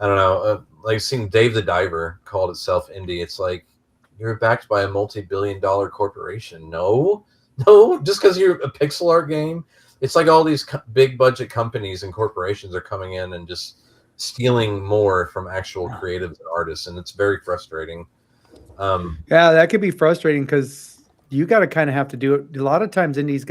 don't know. Like seeing Dave the Diver called itself indie. It's like, you're backed by a multi-billion-dollar corporation. No, just because you're a pixel art game. It's like all these big budget companies and corporations are coming in and just stealing more from actual creatives and artists, and it's very frustrating. Yeah, that could be frustrating because you got to kind of have to do it. A lot of times, indies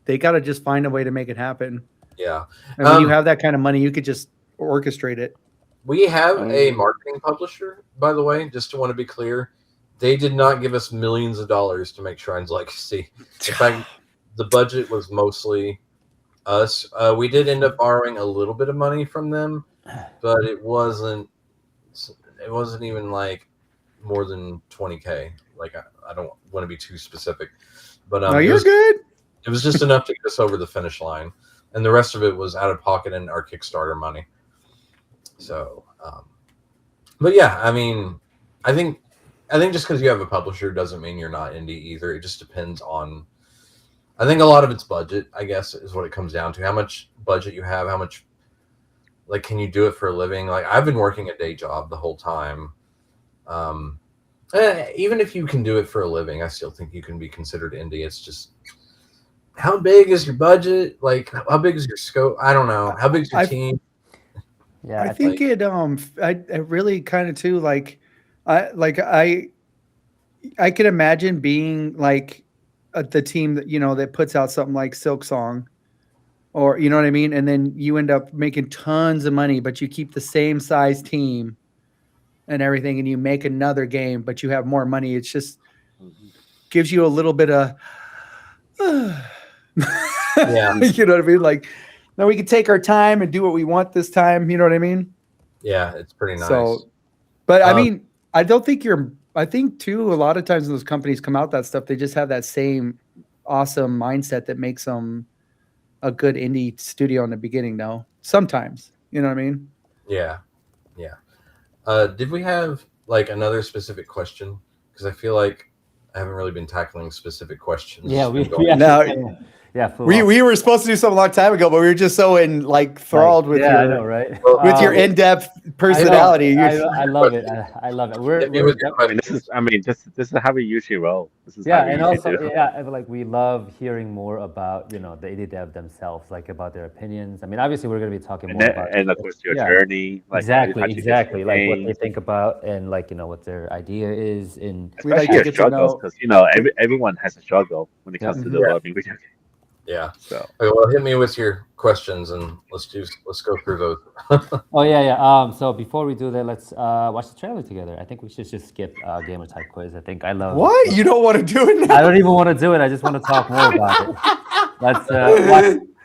they got to just find a way to make it happen. Yeah, and when you have that kind of money, you could just orchestrate it. We have a marketing publisher, by the way. Just to want to be clear, they did not give us millions of dollars to make Shrines Legacy. In fact, the budget was mostly us. We did end up borrowing a little bit of money from them, but it wasn't even like more than 20K. Like I don't want to be too specific, but no, you're good. It was just enough to get us over the finish line, and the rest of it was out of pocket and our Kickstarter money. So, but yeah, I mean, I think just because you have a publisher doesn't mean you're not indie either. It just depends on. I think a lot of it's budget, I guess, is what it comes down to. How much budget you have, how much, like, can you do it for a living? Like, I've been working a day job the whole time. Even if you can do it for a living, I still think you can be considered indie. It's just, how big is your budget? Like, how big is your scope? I don't know. How big is your team? Yeah, I think I really kind of too, like, I could imagine being like the team that, that puts out something like Silk Song, or, you know what I mean? And then you end up making tons of money, but you keep the same size team and everything, and you make another game, but you have more money. It's just gives you a little bit of, yeah, you know what I mean? Like, now we can take our time and do what we want this time. You know what I mean? Yeah, it's pretty nice. So, but I mean, I think too, a lot of times when those companies come out that stuff, they just have that same awesome mindset that makes them a good indie studio in the beginning, though. Sometimes, you know what I mean? Yeah. Did we have like another specific question? Because I feel like I haven't really been tackling specific questions. Yeah, we were supposed to do something a long time ago, but we were just so enthralled with I know, right? With your in-depth personality. I love it. I love it. This is how we usually roll. This is and also, like, we love hearing more about, the indie dev themselves, like about their opinions. I mean, obviously, we're going to be talking more about, and of course your journey, like exactly, like what they think about, and like what their idea is, and especially your struggles, because everyone has a struggle when it comes to developing video games. Yeah. So, okay, well, hit me with your questions and let's go through those. So before we do that, let's watch the trailer together. I think we should just skip gamer type quiz. I think I love. What? You don't want to do it now? I don't even want to do it. I just want to talk more about it. Let's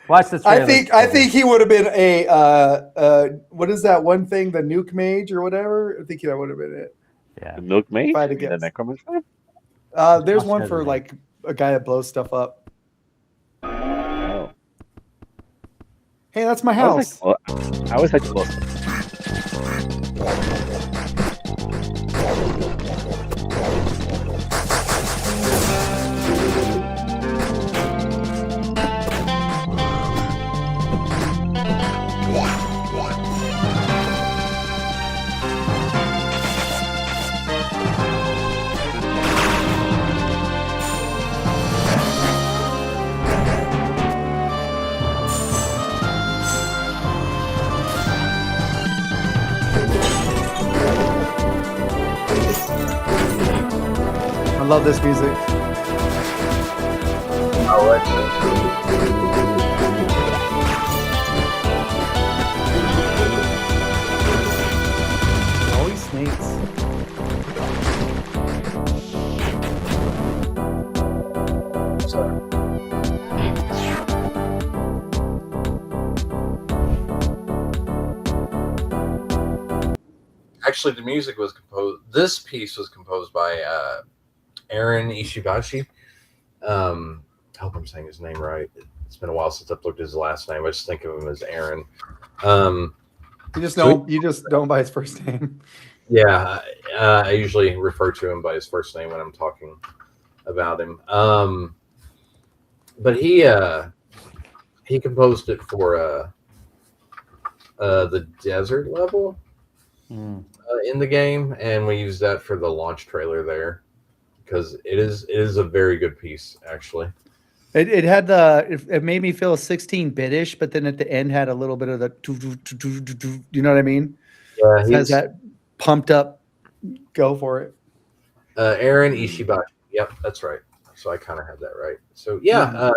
watch the trailer. I think he would have been a what is that one thing? The Nuke Mage or whatever. I think that would have been it. Yeah. The Nuke Mage. The Necromancer. There's one for like a guy that blows stuff up. Hey, that's my house. I always like to blow stuff. love this music. Always snakes. Actually, the music was composed. This piece was composed by Aaron Ishibashi. I hope I'm saying his name right. It's been a while since I've looked at his last name. I just think of him as Aaron. You just know him by his first name. Yeah, I usually refer to him by his first name when I'm talking about him. But he composed it for the desert level in the game, and we used that for the launch trailer there because it is a very good piece actually. It had it made me feel 16-bit-ish, but then at the end had a little bit of the you know what I mean? Yeah, It has that pumped up. Go for it. Aaron Ishibashi. Yep, that's right. So I kind of had that right. So yeah,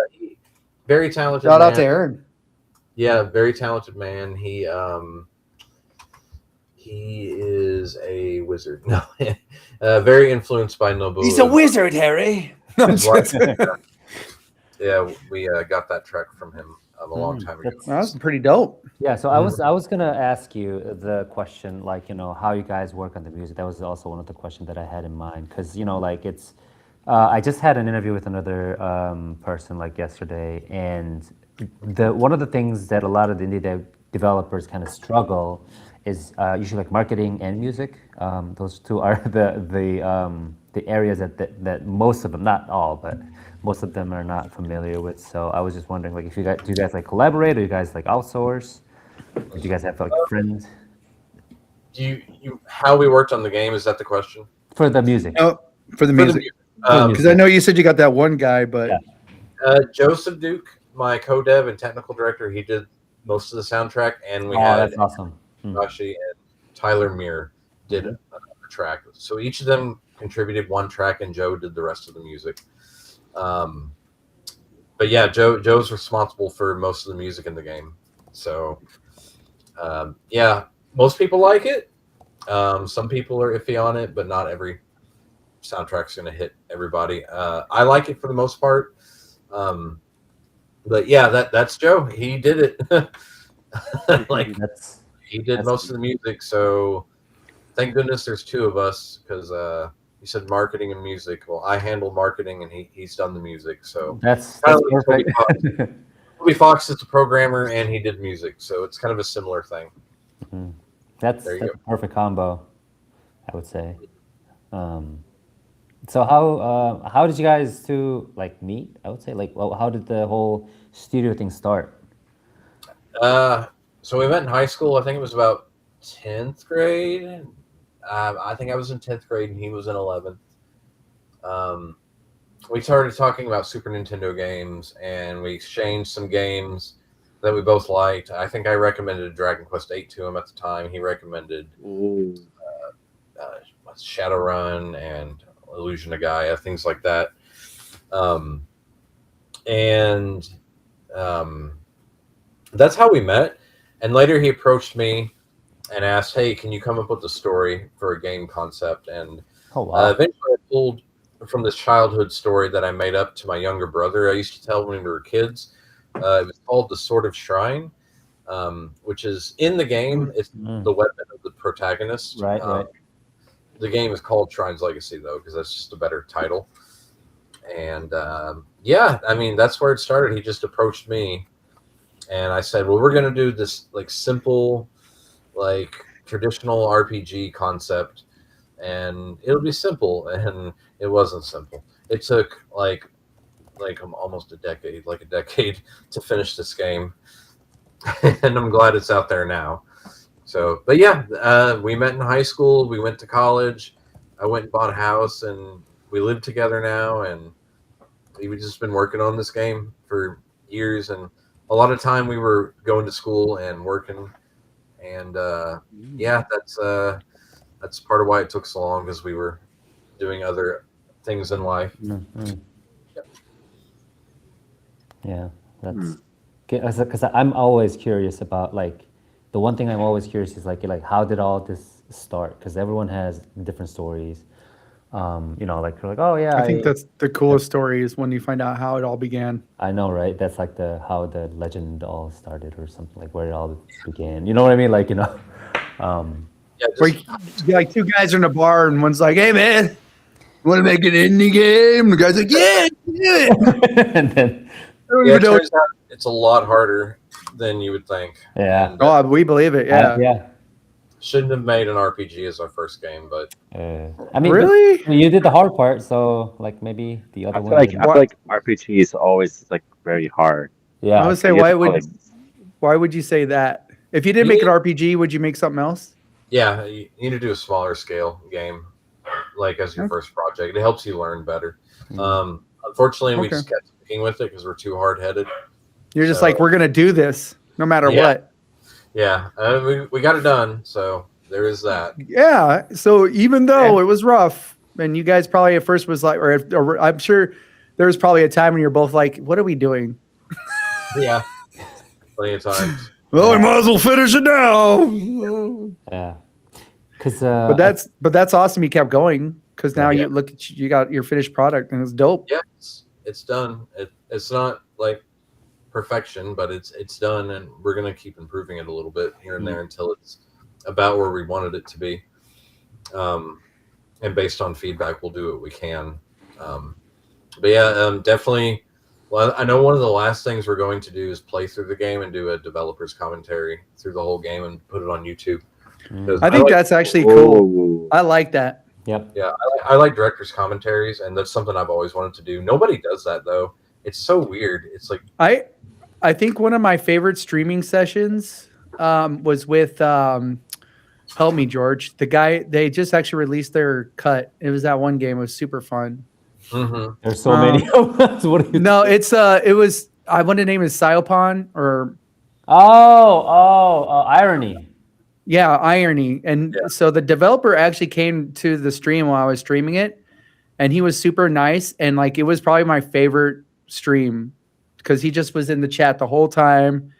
very talented. Shout out to Aaron. Yeah, very talented man. He is a wizard. No, very influenced by Nobu. He's a wizard, Harry. Yeah, we got that track from him a long time ago. That's pretty dope. Yeah, so I was gonna ask you the question, like, you know, how you guys work on the music. That was also one of the questions that I had in mind, because, you know, like, it's I just had an interview with another person like yesterday, and one of the things that a lot of the indie developers kind of struggle is usually like marketing and music. Those two are the areas that most of them, not all, but most of them are not familiar with. So I was just wondering, like, if do you guys like collaborate, or you guys like outsource? Do you guys have like friends? How we worked on the game, is that the question? For the music. Oh, for the music. Because I know you said you got that one guy, but Joseph Duke, my co-dev and technical director, he did most of the soundtrack, and we had that's awesome. Rashi and Tyler Muir did a track. So each of them contributed one track, and Joe did the rest of the music. But yeah, Joe's responsible for most of the music in the game. So yeah, most people like it. Some people are iffy on it, but not every soundtrack's going to hit everybody. I like it for the most part. But yeah, that's Joe. He did it. He did most of the music. So thank goodness there's two of us, because you said marketing and music. Well, I handle marketing, and he's done the music. So that's perfect. Toby Fox is the programmer, and he did music. So it's kind of a similar thing. Mm-hmm. That's a perfect combo, I would say. So how did you guys two like meet? I would say, like, well, how did the whole studio thing start? So we met in high school. I think it was about 10th grade. I think I was in 10th grade and he was in 11th. We started talking about Super Nintendo games, and we exchanged some games that we both liked. I think I recommended Dragon Quest VIII to him at the time. He recommended Shadowrun and Illusion of Gaia, things like that. And that's how we met. And later he approached me and asked, hey, can you come up with a story for a game concept? And eventually I pulled from this childhood story that I made up to my younger brother. I used to tell when we were kids. It was called The Sword of Shrine, which is in the game. It's the weapon of the protagonist. Right. The game is called Shrine's Legacy, though, because that's just a better title. And yeah, I mean, that's where it started. He just approached me, and I said, well, we're going to do this like simple, like traditional RPG concept, and it'll be simple. And it wasn't simple. It took like almost a decade to finish this game. And I'm glad it's out there now. So, but yeah, we met in high school. We went to college. I went and bought a house, and we live together now. And we've just been working on this game for years. And a lot of time we were going to school and working. And yeah, that's part of why it took so long, because we were doing other things in life. Mhm. Yep. Yeah, that's because I'm always curious about like the one thing I'm always curious is like how did all this start? Because everyone has different stories. Like you're like, oh yeah, I think that's the coolest story is when you find out how it all began. I know, right? That's like the how the legend all started or something like where it all began. You know what I mean? Like Yeah, Where just, like two guys are in a bar and one's like, "Hey man, want to make an indie game?" The guy's like, "Yeah, yeah." and then I don't yeah, even it know. turns out it's a lot harder than you would think. Yeah. And Oh, we believe it. Yeah. yeah. shouldn't have made an RPG as our first game, but I mean, but Really? you did the hard part, so like maybe the other one. I Didn't. feel What? like RPG is always like very hard. I Yeah. would say, You have to why would you say that? If you didn't make an RPG, would you make something else? yeah, you need to do a smaller scale game, like as your first project. It helps you learn better. Unfortunately, we Okay. just kept sticking with it because we're too hard headed. You're just So- like, we're gonna do this no matter Yeah. what. Yeah, we got it done, so there is that. Yeah. So even though it was rough, and you guys probably at first was like, or I'm sure there was probably a time when you're both like, "What are we doing?" Yeah, plenty of times. Well, we might as well finish it now. Yeah. Because But that's awesome. You kept going because now Yeah. you look at you got your finished product and it's dope. Yeah, it's done. It's not like perfection, but it's done, and we're gonna keep improving it a little bit here and there until it's about where we wanted it to be. And based on feedback, we'll do what we can. But yeah, definitely. Well, I know one of the last things we're going to do is play through the game and do a developer's commentary through the whole game and put it on YouTube. 'Cause I think like- that's actually cool. Ooh. I like that. Yep. Yeah, I like director's commentaries, and that's something I've always wanted to do. Nobody does that though. It's so weird. It's like I think one of my favorite streaming sessions was with help me George. The guy they just actually released their cut. It was that one game. It was super fun. mhm. There's so many of us. What are you? No, it was I want to name it Siopon or Irony. yeah, Irony. And so the developer actually came to the stream while I was streaming it, and he was super nice. And like it was probably my favorite stream because he just was in the chat the whole time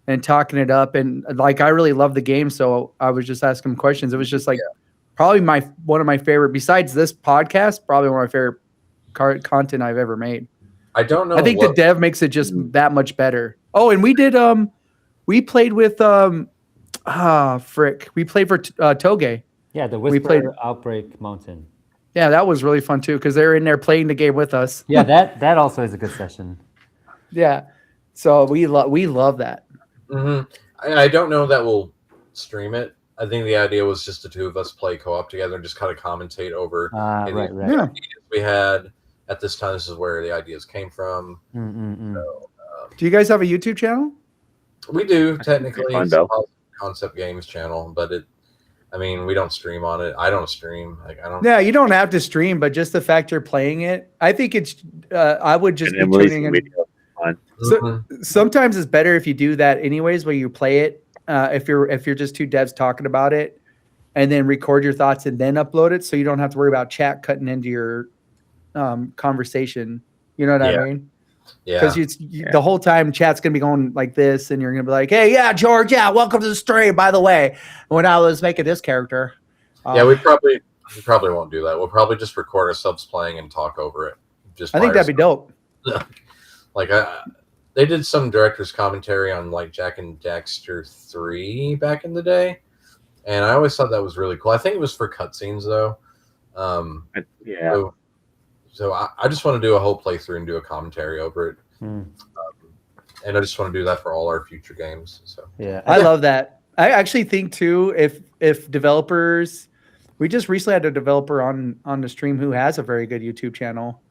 and talking it up. And like I really love the game, so I was just asking him questions. It was just like probably one of my favorite, besides this podcast, probably one of my favorite content I've ever made. I don't know. I think the dev makes it just that much better. Oh, and we did we played with we played for Toge. Yeah, the We Whisper played- Outbreak Mountain. Yeah, that was really fun too because they were in there playing the game with us. Yeah, that also is a good session. Yeah, so we love that. Mhm. I don't know that we'll stream it. I think the idea was just the two of us play co-op together and just kind of commentate over Right. Yeah. ideas we had at this time. This is where the ideas came from. Do you guys have a YouTube channel? We do technically. fun, It's a though. Positive Concept Games channel, but we don't stream on it. I don't stream. Like I don't. Yeah, you don't have to stream, but just the fact you're playing it, I think it's. I would just And be then tuning releasing in. video. Fun. So, Mhm. sometimes it's better if you do that anyways, where you play it. If you're just two devs talking about it, and then record your thoughts and then upload it, so you don't have to worry about chat cutting into your conversation. You know what I mean? Yeah. Because the whole time chat's gonna be going like this, and you're gonna be like, "Hey, yeah, George, yeah, welcome to the stream." By the way, when I was making this character, Yeah, we probably won't do that. We'll probably just record ourselves playing and talk over it. Just I think by that'd be dope. like they did some director's commentary on like Jack and Daxter 3 back in the day, and I always thought that was really cool. I think it was for cutscenes though. Yeah. So I just want to do a whole playthrough and do a commentary over it, and I just want to do that for all our future games. So Yeah. I love that. I actually think too, if developers, we just recently had a developer on the stream who has a very good YouTube channel.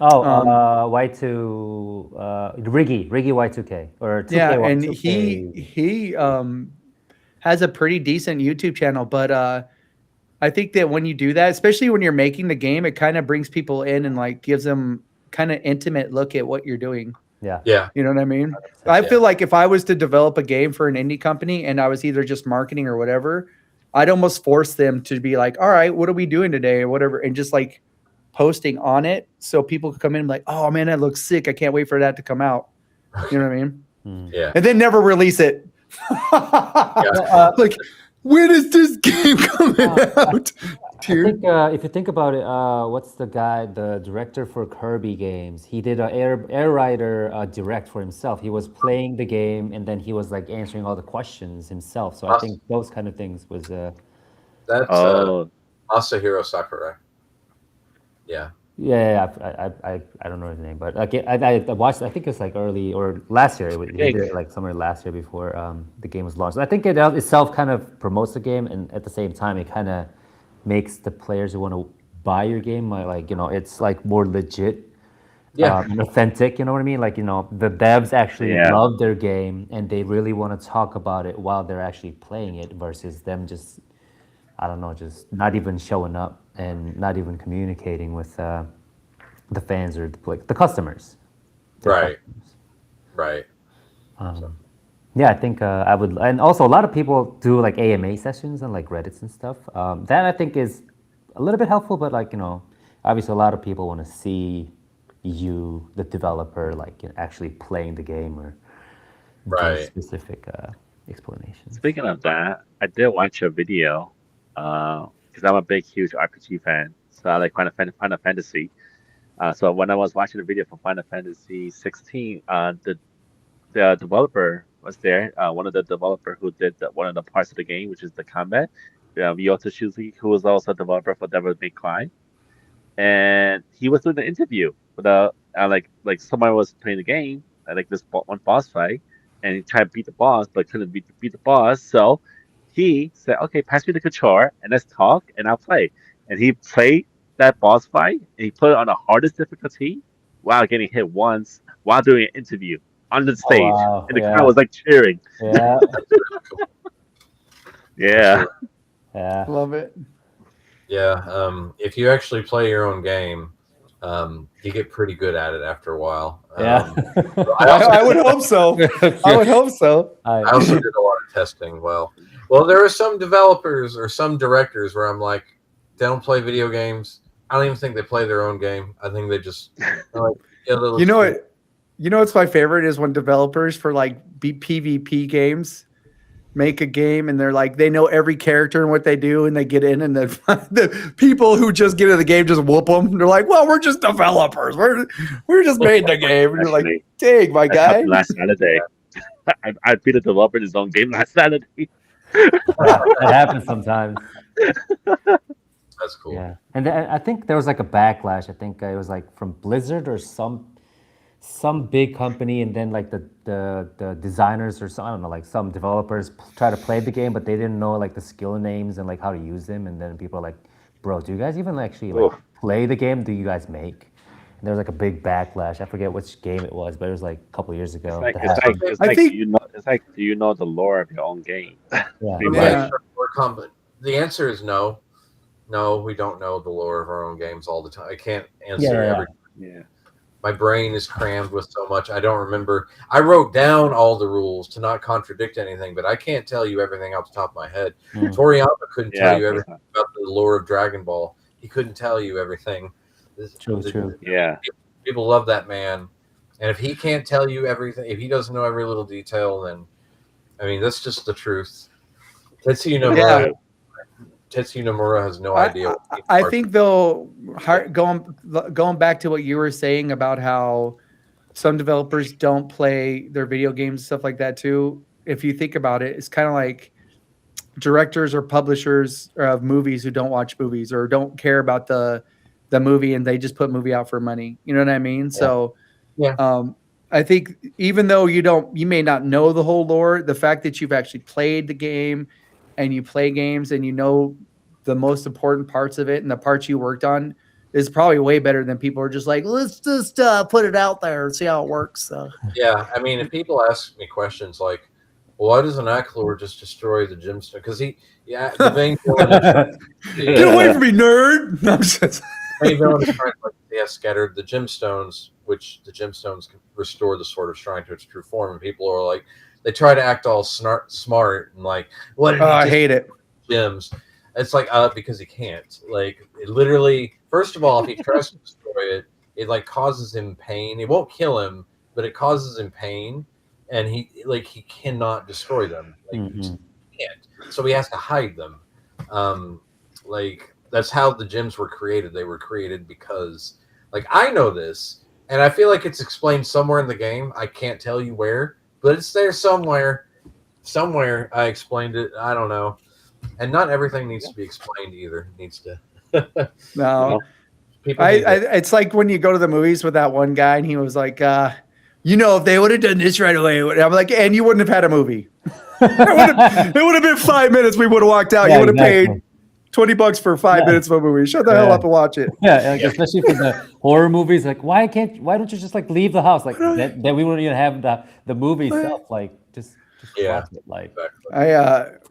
Y2 Riggy Y2K or 2K, Yeah, and 2K. he has a pretty decent YouTube channel, but I think that when you do that, especially when you're making the game, it kind of brings people in and like gives them kind of intimate look at what you're doing. Yeah. yeah, You know what I mean? I feel like if I was to develop a game for an indie company and I was either just marketing or whatever, I'd almost force them to be like, all right, what are we doing today or whatever, and just like posting on it so people could come in and be like, oh man, that looks sick. I can't wait for that to come out. You know what I mean? Yeah. And then never release it. Like, when is this game coming out? I think if you think about it, what's the director for Kirby games? He did a Air Rider direct for himself. He was playing the game and then he was like answering all the questions himself. So I think those kind of things was. That's Oh, Masahiro Sakurai. Yeah. Yeah, I don't know his name, but like I watched. I think it's like early or last year. He did it like somewhere last year before the game was launched. I think it itself kind of promotes the game, and at the same time, it kind of makes the players who want to buy your game like it's like more legit, and authentic. You know what I mean? Like the devs actually love their game, and they really want to talk about it while they're actually playing it, versus them just I don't know, just not even showing up and not even communicating with the fans or the customers. Right. Right. Yeah, I think I would, and also a lot of people do like AMA sessions and like Reddits and stuff. That I think is a little bit helpful, but like obviously a lot of people want to see you, the developer, like actually playing the game or give specific explanations. speaking of that, I did watch a video because I'm a big, huge RPG fan. So I like Final Fantasy. So when I was watching the video for Final Fantasy 16, the developer was there. One of the developer who did one of the parts of the game, which is the combat, Ryota Shuzi, who was also a developer for Devil May Cry, and he was doing an interview with like someone was playing the game, like this one boss fight, and he tried to beat the boss but couldn't beat the boss. So he said, "Okay, pass me the controller and let's talk, and I'll play." And he played that boss fight, and he put it on the hardest difficulty while getting hit once while doing an interview on the stage, wow. and the crowd was like cheering. Yeah. Yeah. Yeah. Love it. Yeah. If you actually play your own game, you get pretty good at it after a while. Yeah. I would hope so. I would hope so. I also did a lot of testing. Well, there are some developers or some directors where I'm like, they don't play video games. I don't even think they play their own game. I think they just like get a little. You know what's my favorite is when developers for like PvP games make a game and they're like they know every character and what they do and they get in and the people who just get in the game just whoop them. They're like, well, we're just developers. We're just made the game. And you're like, dang, my guy. Last Saturday, I beat a developer in his own game last Saturday. It happens sometimes. That's cool. Yeah, and then I think there was like a backlash. I think it was like from Blizzard or some big company, and then like the designers or some, I don't know, like some developers try to play the game, but they didn't know like the skill names and like how to use them. And then people are like, "Bro, do you guys even actually like play the game? Do you guys make?" And there was like a big backlash. I forget which game it was, but it was like a couple years ago. It's like, do you know the lore of your own game? Yeah. The answer is no. No, we don't know the lore of our own games all the time. I can't answer every. Yeah. My brain is crammed with so much. I don't remember. I wrote down all the rules to not contradict anything, but I can't tell you everything off the top of my head. Toriyama couldn't tell you everything about the lore of Dragon Ball. He couldn't tell you everything. True. Yeah. People love that man. And if he can't tell you everything, if he doesn't know every little detail, then, I mean, that's just the truth. Tetsuya Nomura has no idea. I think though, going back to what you were saying about how some developers don't play their video games and stuff like that too. If you think about it, it's kind of like directors or publishers of movies who don't watch movies or don't care about the movie and they just put movie out for money. You know what I mean? Yeah. So I think even though you may not know the whole lore, the fact that you've actually played the game and you play games and you know the most important parts of it and the parts you worked on is probably way better than people are just like, let's just put it out there and see how it works. So. Yeah, I mean, if people ask me questions like, why doesn't Aklor just destroy the gemstone? Because the main villain get away from me, nerd! No, the main villain is trying to scattered the gemstones, which the gemstones can restore the Sword of Shrine to its true form, and people are like, they try to act all smart and like, what? I hate it. Gems. It's like because he can't. Like literally, First of all, if he tries to destroy it, it like causes him pain. It won't kill him, but it causes him pain, and he cannot destroy them. Like he just can't. So he has to hide them. Like that's how the gems were created. They were created because, like, I know this, and I feel like it's explained somewhere in the game. I can't tell you where, but it's there somewhere. Somewhere I explained it. I don't know. And not everything needs to be explained either. It needs to. No, People need to- it's like when you go to the movies with that one guy, and he was like, if they would have done this right away, I'm like, and you wouldn't have had a movie. It would have been 5 minutes. We would have walked out. Yeah, You would have exactly. paid $20 for 5 minutes of a movie. Shut the hell up and watch it. Yeah, like, especially for the horror movies. Like, why don't you just like leave the house? Like that we wouldn't even have the movie itself. Like, just Yeah. watch it. Like,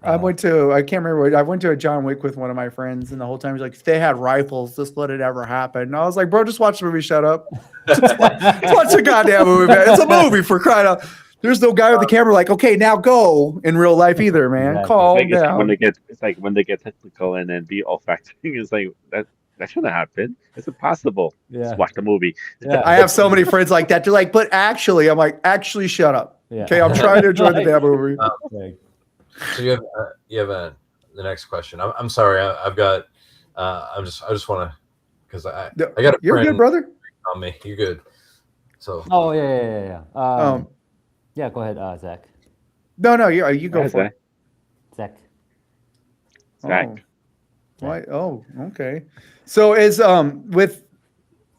I went to I can't remember. I went to a John Wick with one of my friends, and the whole time he's like, if they had rifles, just let it ever happen. And I was like, bro, just watch the movie. Shut up. Just watch the goddamn movie, man. It's a movie for crying out. There's no guy with the camera like, okay, now go in real life either, man. Exactly. Calm It's like down. when they get technical and then be olfactory. It's like that shouldn't happen. It's impossible. Yeah. Just watch the movie. yeah, I have so many friends like that. They're like, but actually, I'm like, actually, shut up. Yeah. Okay, I'm trying to enjoy the damn movie. like, So you have the next question. I'm sorry. I've got. I just want to because I got a You're friend good, brother. on me. You're good. So oh yeah. Yeah, go ahead, Zach. No, you go Hi, for it. Zach. Zach. Why? Oh, okay. So is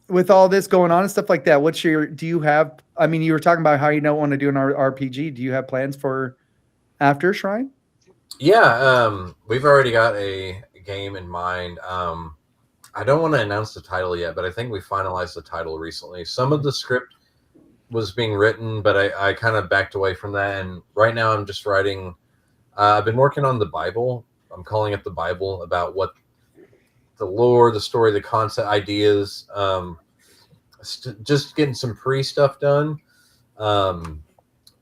with all this going on and stuff like that, do you have? I mean, you were talking about how you don't want to do an RPG. Do you have plans for after Shrine? yeah, we've already got a game in mind. I don't want to announce the title yet, but I think we finalized the title recently. Some of the script was being written, but I kind of backed away from that. And right now I'm just writing. I've been working on the Bible. I'm calling it the Bible, about what the lore, the story, the concept, ideas. Just getting some pre-stuff done.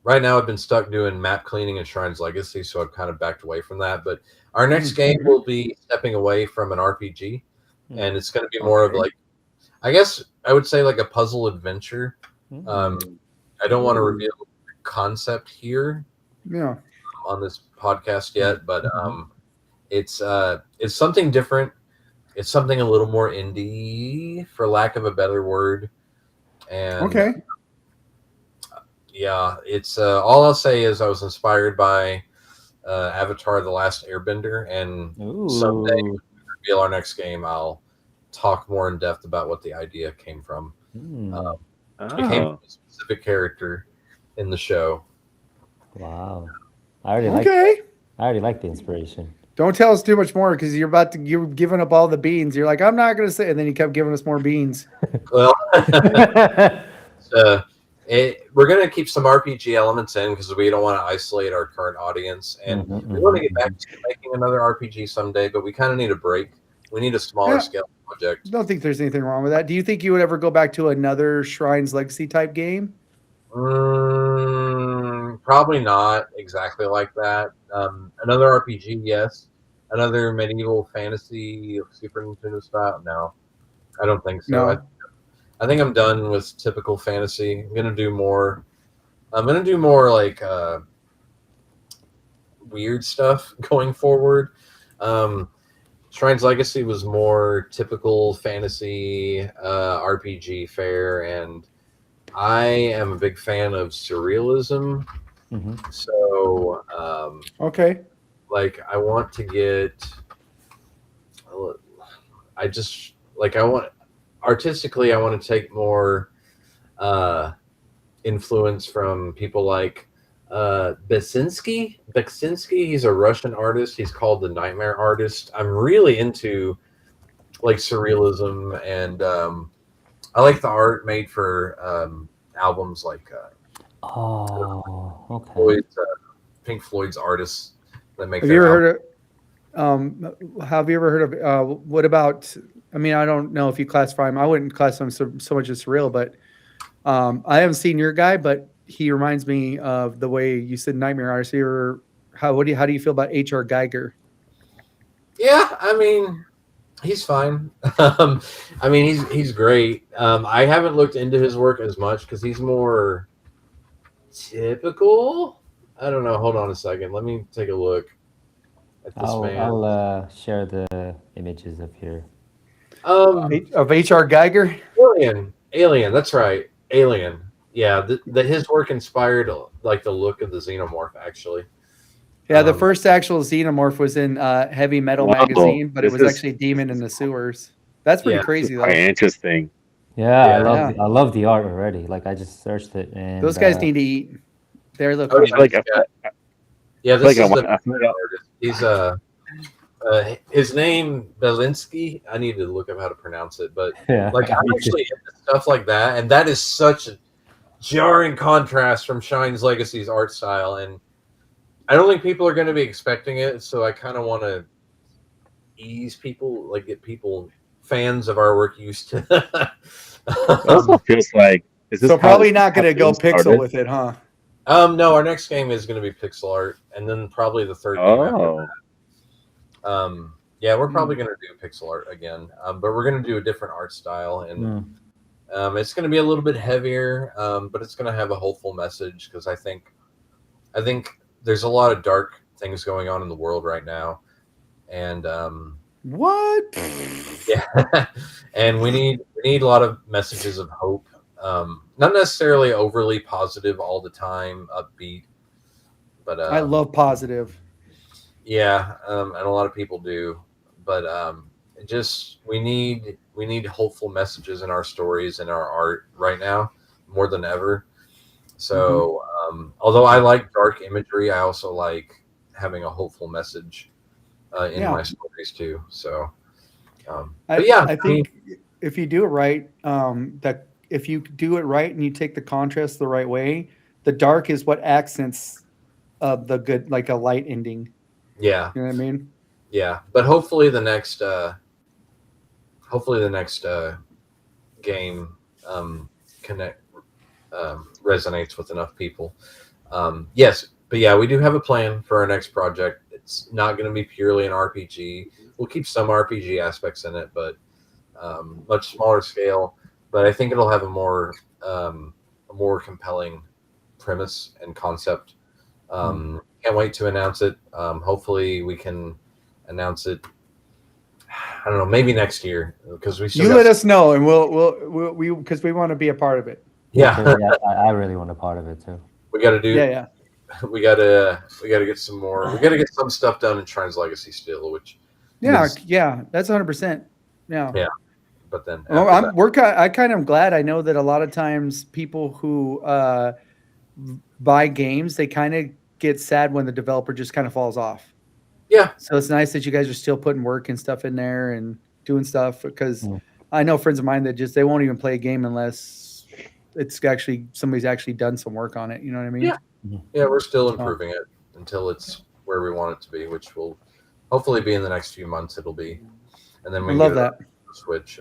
Right now I've been stuck doing map cleaning and Shrine's Legacy, so I've kind of backed away from that. But our next game will be stepping away from an RPG, and it's going to be more of like, I guess I would say like a puzzle adventure. I don't want to reveal the concept here Yeah. on this podcast yet, but it's something different. It's something a little more indie, for lack of a better word. And Okay. yeah, it's all I'll say is I was inspired by Avatar: The Last Airbender, and someday when we reveal our next game, I'll talk more in depth about what the idea came from. It came from a specific character in the show. Wow. I already like the inspiration. Don't tell us too much more because you're giving up all the beans. You're like, I'm not going to say, and then you kept giving us more beans. Well, we're going to keep some RPG elements in because we don't want to isolate our current audience, and we want to get back to making another RPG someday, but we kind of need a break. We need a smaller scale project. I don't think there's anything wrong with that. Do you think you would ever go back to another Shrine's Legacy type game? Probably not exactly like that. Another RPG, yes. Another medieval fantasy Super Nintendo style? No, I don't think so. No. I think I'm done with typical fantasy. I'm gonna do more like weird stuff going forward. Shrine's Legacy was more typical fantasy RPG fare, and I am a big fan of surrealism. So, Okay. like, I want to get. Artistically, I want to take more influence from people like Beksinsky. He's a Russian artist. He's called the Nightmare Artist. I'm really into like surrealism, and I like the art made for albums like okay. Pink Floyd's artists that make. Have you ever heard of? Have you ever heard of? What about? I mean, I don't know if you classify him. I wouldn't classify him so much as surreal, but I haven't seen your guy, but he reminds me of the way you said Nightmare Artist. How do you feel about H.R. Geiger? Yeah, I mean, He's fine. I mean, he's great. I haven't looked into his work as much because he's more typical. I don't know. Hold on a second. Let me take a look at this man. I'll share the images of here. Of H.R. Geiger. Alien. That's right. Alien. Yeah, his work inspired like the look of the xenomorph. Actually, Yeah, the first actual xenomorph was in Heavy Metal Whoa, magazine, but it this was is actually a demon in the sewers. That's pretty Yeah, crazy, quite though. interesting. Yeah, Yeah. I love the art already. Like I just searched it and Those guys need to eat. They're a little Oh, I feel hungry. like yeah. I feel This like I is the want. I feel like artist. He's his name Belinsky. I need to look up how to pronounce it, but yeah, like I'm actually into stuff like that, and that is such a jarring contrast from Shine's Legacy's art style, and I don't think people are going to be expecting it. So I kind of want to ease people, like get people fans of our work used to. it also feels like is this So how probably not going to go games pixel started? with it, huh? No, our next game is going to be pixel art, and then probably the third game after Oh, that. Yeah, we're probably going to do pixel art again, but we're going to do a different art style, and it's going to be a little bit heavier, but it's going to have a hopeful message because I think there's a lot of dark things going on in the world right now, and What? yeah, and we need a lot of messages of hope. Not necessarily overly positive all the time, upbeat, but I love positive. yeah, and a lot of people do, but it just we need hopeful messages in our stories and our art right now more than ever. So although I like dark imagery, I also like having a hopeful message in Yeah. my stories too. So, I, but yeah, I think if you do it right, that if you do it right and you take the contrast the right way, the dark is what accents the good, like a light ending. yeah, You know what I mean? yeah. But hopefully the next game connect resonates with enough people. Yes, but yeah, we do have a plan for our next project. It's not going to be purely an RPG. We'll keep some RPG aspects in it, but much smaller scale. But I think it'll have a more compelling premise and concept. Can't wait to announce it. Hopefully, we can announce it. I don't know, maybe next year because we still You got let us know, and we'll because we want to be a part of it. yeah. I really want a part of it too. We got to do. Yeah, yeah. We gotta get some more. We gotta get some stuff done in Shrine's Legacy still, which Yeah, is- yeah, that's 100%. Yeah. Yeah. But then Well, after that- I kind of am glad. I know that a lot of times people who buy games, they kind of get sad when the developer just kind of falls off. yeah, So it's nice that you guys are still putting work and stuff in there and doing stuff because I know friends of mine that just they won't even play a game unless it's actually somebody's actually done some work on it. You know what I mean? Yeah. yeah, we're still improving it until it's where we want it to be, which will hopefully be in the next few months. It'll be, and then we I can love get it that. on the Switch.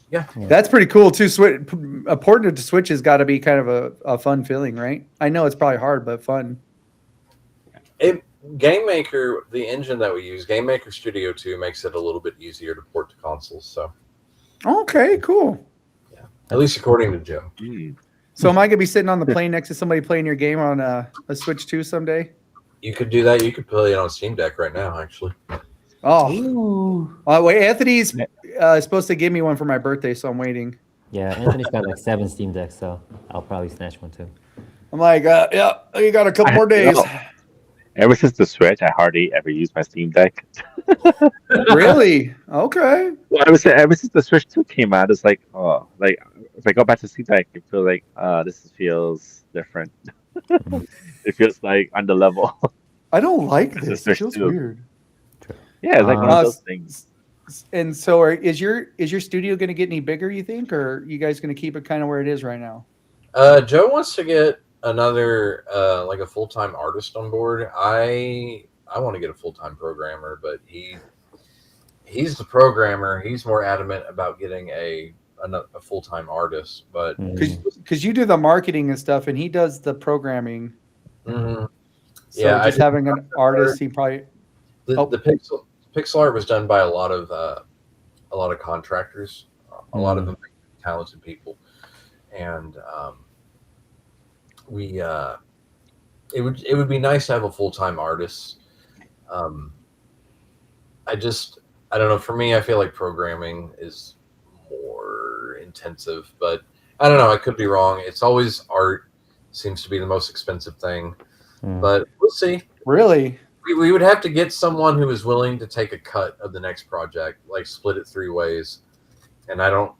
Yeah, That's pretty cool too. Porting it to Switch has got to be kind of a fun feeling, right? I know it's probably hard, but fun. Game Maker, the engine that we use, Game Maker Studio 2 makes it a little bit easier to port to consoles. So, Okay, cool. yeah, at least according to Joe. So am I gonna be sitting on the plane next to somebody playing your game on a Switch 2 someday? You could do that. You could play it on Steam Deck right now, actually. Oh, wait, Anthony's supposed to give me one for my birthday, so I'm waiting. Yeah, Anthony's got like 7 Steam Decks, so I'll probably snatch one too. I'm like, yeah, you got a couple more days. Ever since the Switch, I hardly ever use my Steam Deck. Really? Okay. Well, I would say ever since the Switch 2 came out, it's like, oh, like if I go back to Steam Deck, I feel like this feels different. It feels like on the level. I don't like It's a this. It Switch feels 2. weird. Yeah, it's like one of those things. And so, is your studio going to get any bigger? You think, or are you guys going to keep it kind of where it is right now? Joe wants to get another like a full-time artist on board. I want to get a full-time programmer, but he's the programmer. He's more adamant about getting a full-time artist. But Because you do the marketing and stuff, and he does the programming. So just having an artist, he probably the pixel art was done by a lot of contractors, a lot of them talented people, and we it would be nice to have a full-time artist. Um, I don't know. For me, I feel like programming is more intensive, but I don't know. I could be wrong. It's always art seems to be the most expensive thing, but we'll see. Really? We would have to get someone who is willing to take a cut of the next project, like split it 3 ways. And I don't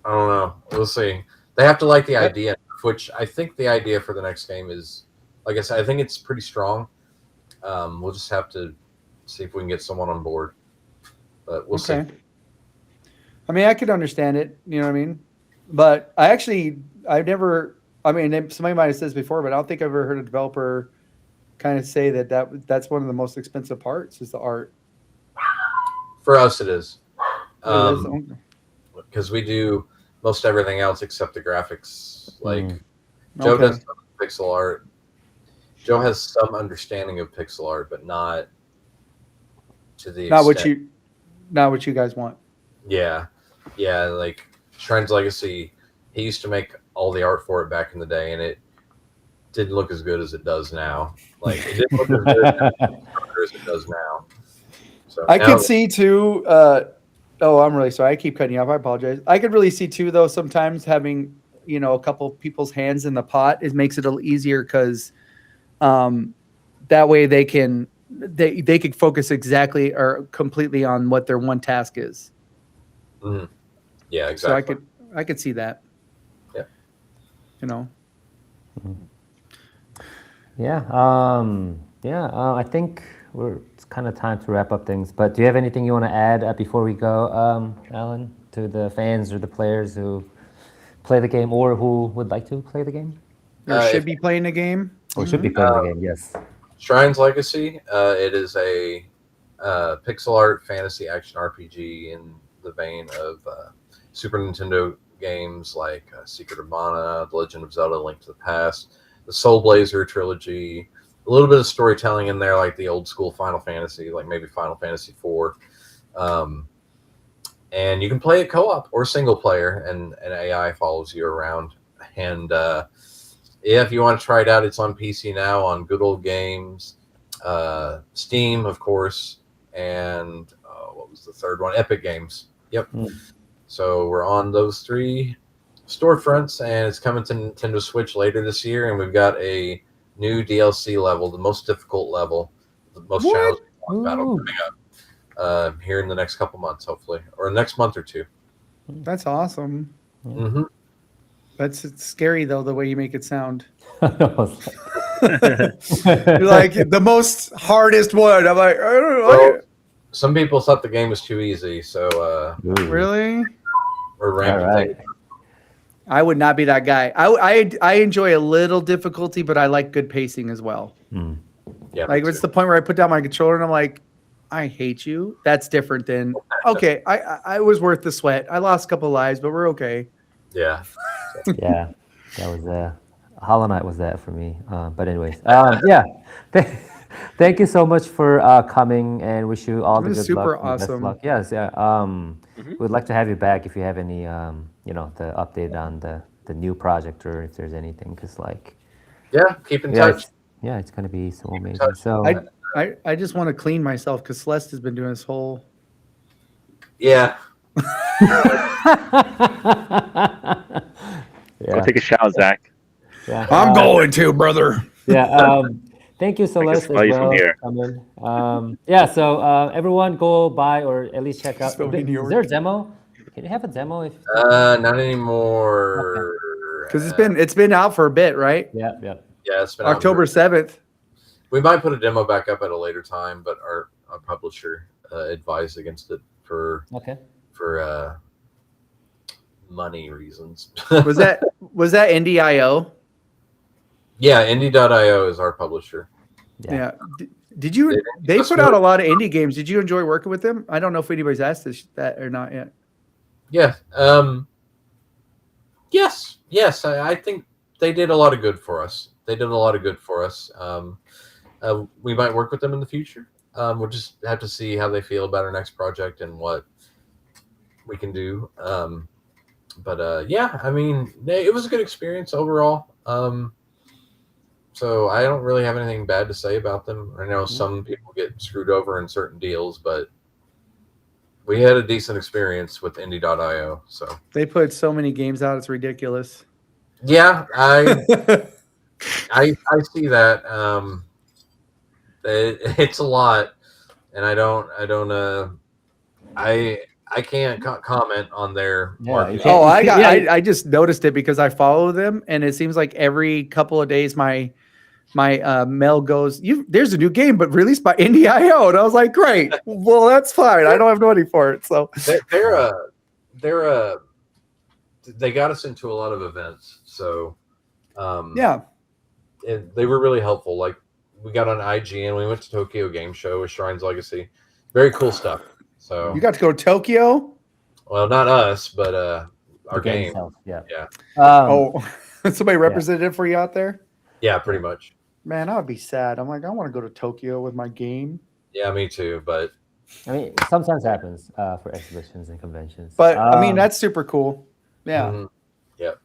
know. We'll see. They have to like the idea, which I think the idea for the next game is, like I said, I think it's pretty strong. We'll just have to see if we can get someone on board. But we'll see. I mean, I could understand it. You know what I mean? But I've never. I mean, somebody might have said this before, but I don't think I've ever heard a developer kind of say that's one of the most expensive parts is the art. For us, it is. It is? Because we do most everything else except the graphics. Like Joe does some pixel art. Joe has some understanding of pixel art, but not to the extent. Not what you guys want. Yeah. Like Shrine's Legacy, he used to make all the art for it back in the day, and it didn't look as good as it does now. Like it didn't look as good as it does now. So I could see too. I'm really sorry. I keep cutting you off. I apologize. I could really see too, though. Sometimes having a couple people's hands in the pot makes it a little easier because that way they can focus exactly or completely on what their one task is. Mm-hmm. Yeah, exactly. So I could see that. Yeah. I think it's kind of time to wrap up things. But do you have anything you want to add before we go, Alan, to the fans or the players who play the game or who would like to play the game? Or should be playing the game? Or should be playing the game, yes. Shrine's Legacy, it is a pixel art fantasy action RPG in the vein of Super Nintendo games like Secret of Mana, The Legend of Zelda: Link to the Past, the Soul Blazer trilogy, a little bit of storytelling in there like the old school Final Fantasy, like maybe Final Fantasy IV. And you can play it co-op or single player, and an AI follows you around. And if you want to try it out, it's on PC now on Good Old Games, Steam, of course, and what was the third one? Epic Games. Yep. So we're on those 3 storefronts, and it's coming to Nintendo Switch later this year, and we've got a new DLC level, the most difficult level, the most challenging battle coming up here in the next couple months, hopefully, or next month or 2. That's awesome. Mm-hmm. It's scary though the way you make it sound. Well, You're like the most hardest one. I'm like, I don't know. Well, some people thought the game was too easy, so Really? we're ramping things. I would not be that guy. I enjoy a little difficulty, but I like good pacing as well. Yeah, Like it's the point where I put down my controller and I'm like, I hate you. That's different than okay. I was worth the sweat. I lost a couple lives, but we're okay. Yeah. yeah, that was Hollow Knight was that for me. But anyways, thank you so much for coming, and wish you all the good super luck. And best awesome. luck. Yes, we'd like to have you back if you have any, the update on the new project or if there's anything, because Keep in touch. It's gonna be so amazing. So I just want to clean myself because Celeste has been doing this whole. Yeah. Go take a shower, Zach. Yeah, I'm going to, brother. Yeah. Thank you, Celeste, as smell you from well. here. So everyone go buy or at least check out. Smell me in New Is there a York. demo? Can you have a demo? If Not anymore. Because it's been out for a bit, right? yeah. Yeah, it's been out October 7th. We might put a demo back up at a later time, but our publisher advised against it for money reasons. Was that Indie.io? Yeah, Indie.io is our publisher. Yeah. Did you? They put out a lot of indie games. Did you enjoy working with them? I don't know if anybody's asked that or not yet. Yeah. Yes. I think they did a lot of good for us. We might work with them in the future. We'll just have to see how they feel about our next project and what we can do. Yeah, I mean, it was a good experience overall. So I don't really have anything bad to say about them. I know some people get screwed over in certain deals, but we had a decent experience with Indie.io. So They put so many games out, it's ridiculous. yeah, I see that. It's a lot, and I can't comment on their Yeah, marketing. you can't- Oh, Yeah. I just noticed it because I follow them, and it seems like every couple of days my mail goes, there's a new game, but released by Indie.io, and I was like, great, well that's fine. I don't have money for it, so They got us into a lot of events, so yeah. and they were really helpful. Like we got on IGN, we went to Tokyo Game Show with Shrines Legacy, very cool stuff. So You got to go to Tokyo. well, not us, but our the game game. itself, yeah. Yeah. Oh, somebody represented for you out there. Yeah, pretty much. Man, I would be sad. I'm like, I want to go to Tokyo with my game. Yeah, me too. But I mean, sometimes happens for exhibitions and conventions. But I mean, that's super cool. Yeah. mhm. Yep.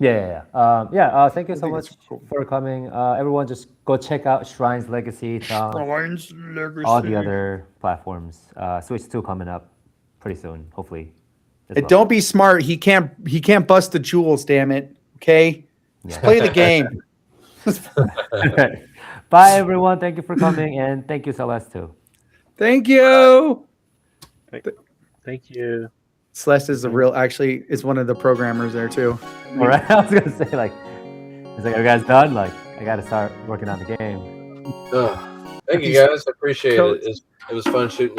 Thank you so think much it's cool. for coming. Everyone, just go check out Shrines Legacy. It's on all the other platforms. Switch 2 coming up pretty soon, hopefully. as And well. don't be smart. He can't bust the jewels. Damn it. Okay. Just play the game. Bye, everyone. Thank you for coming, and thank you, Celeste, too. Thank you. Thank you. Celeste is actually is one of the programmers there too. All right, I was gonna say are you guys done? Like, I gotta start working on the game. Thank you guys. I appreciate it. It was fun shooting.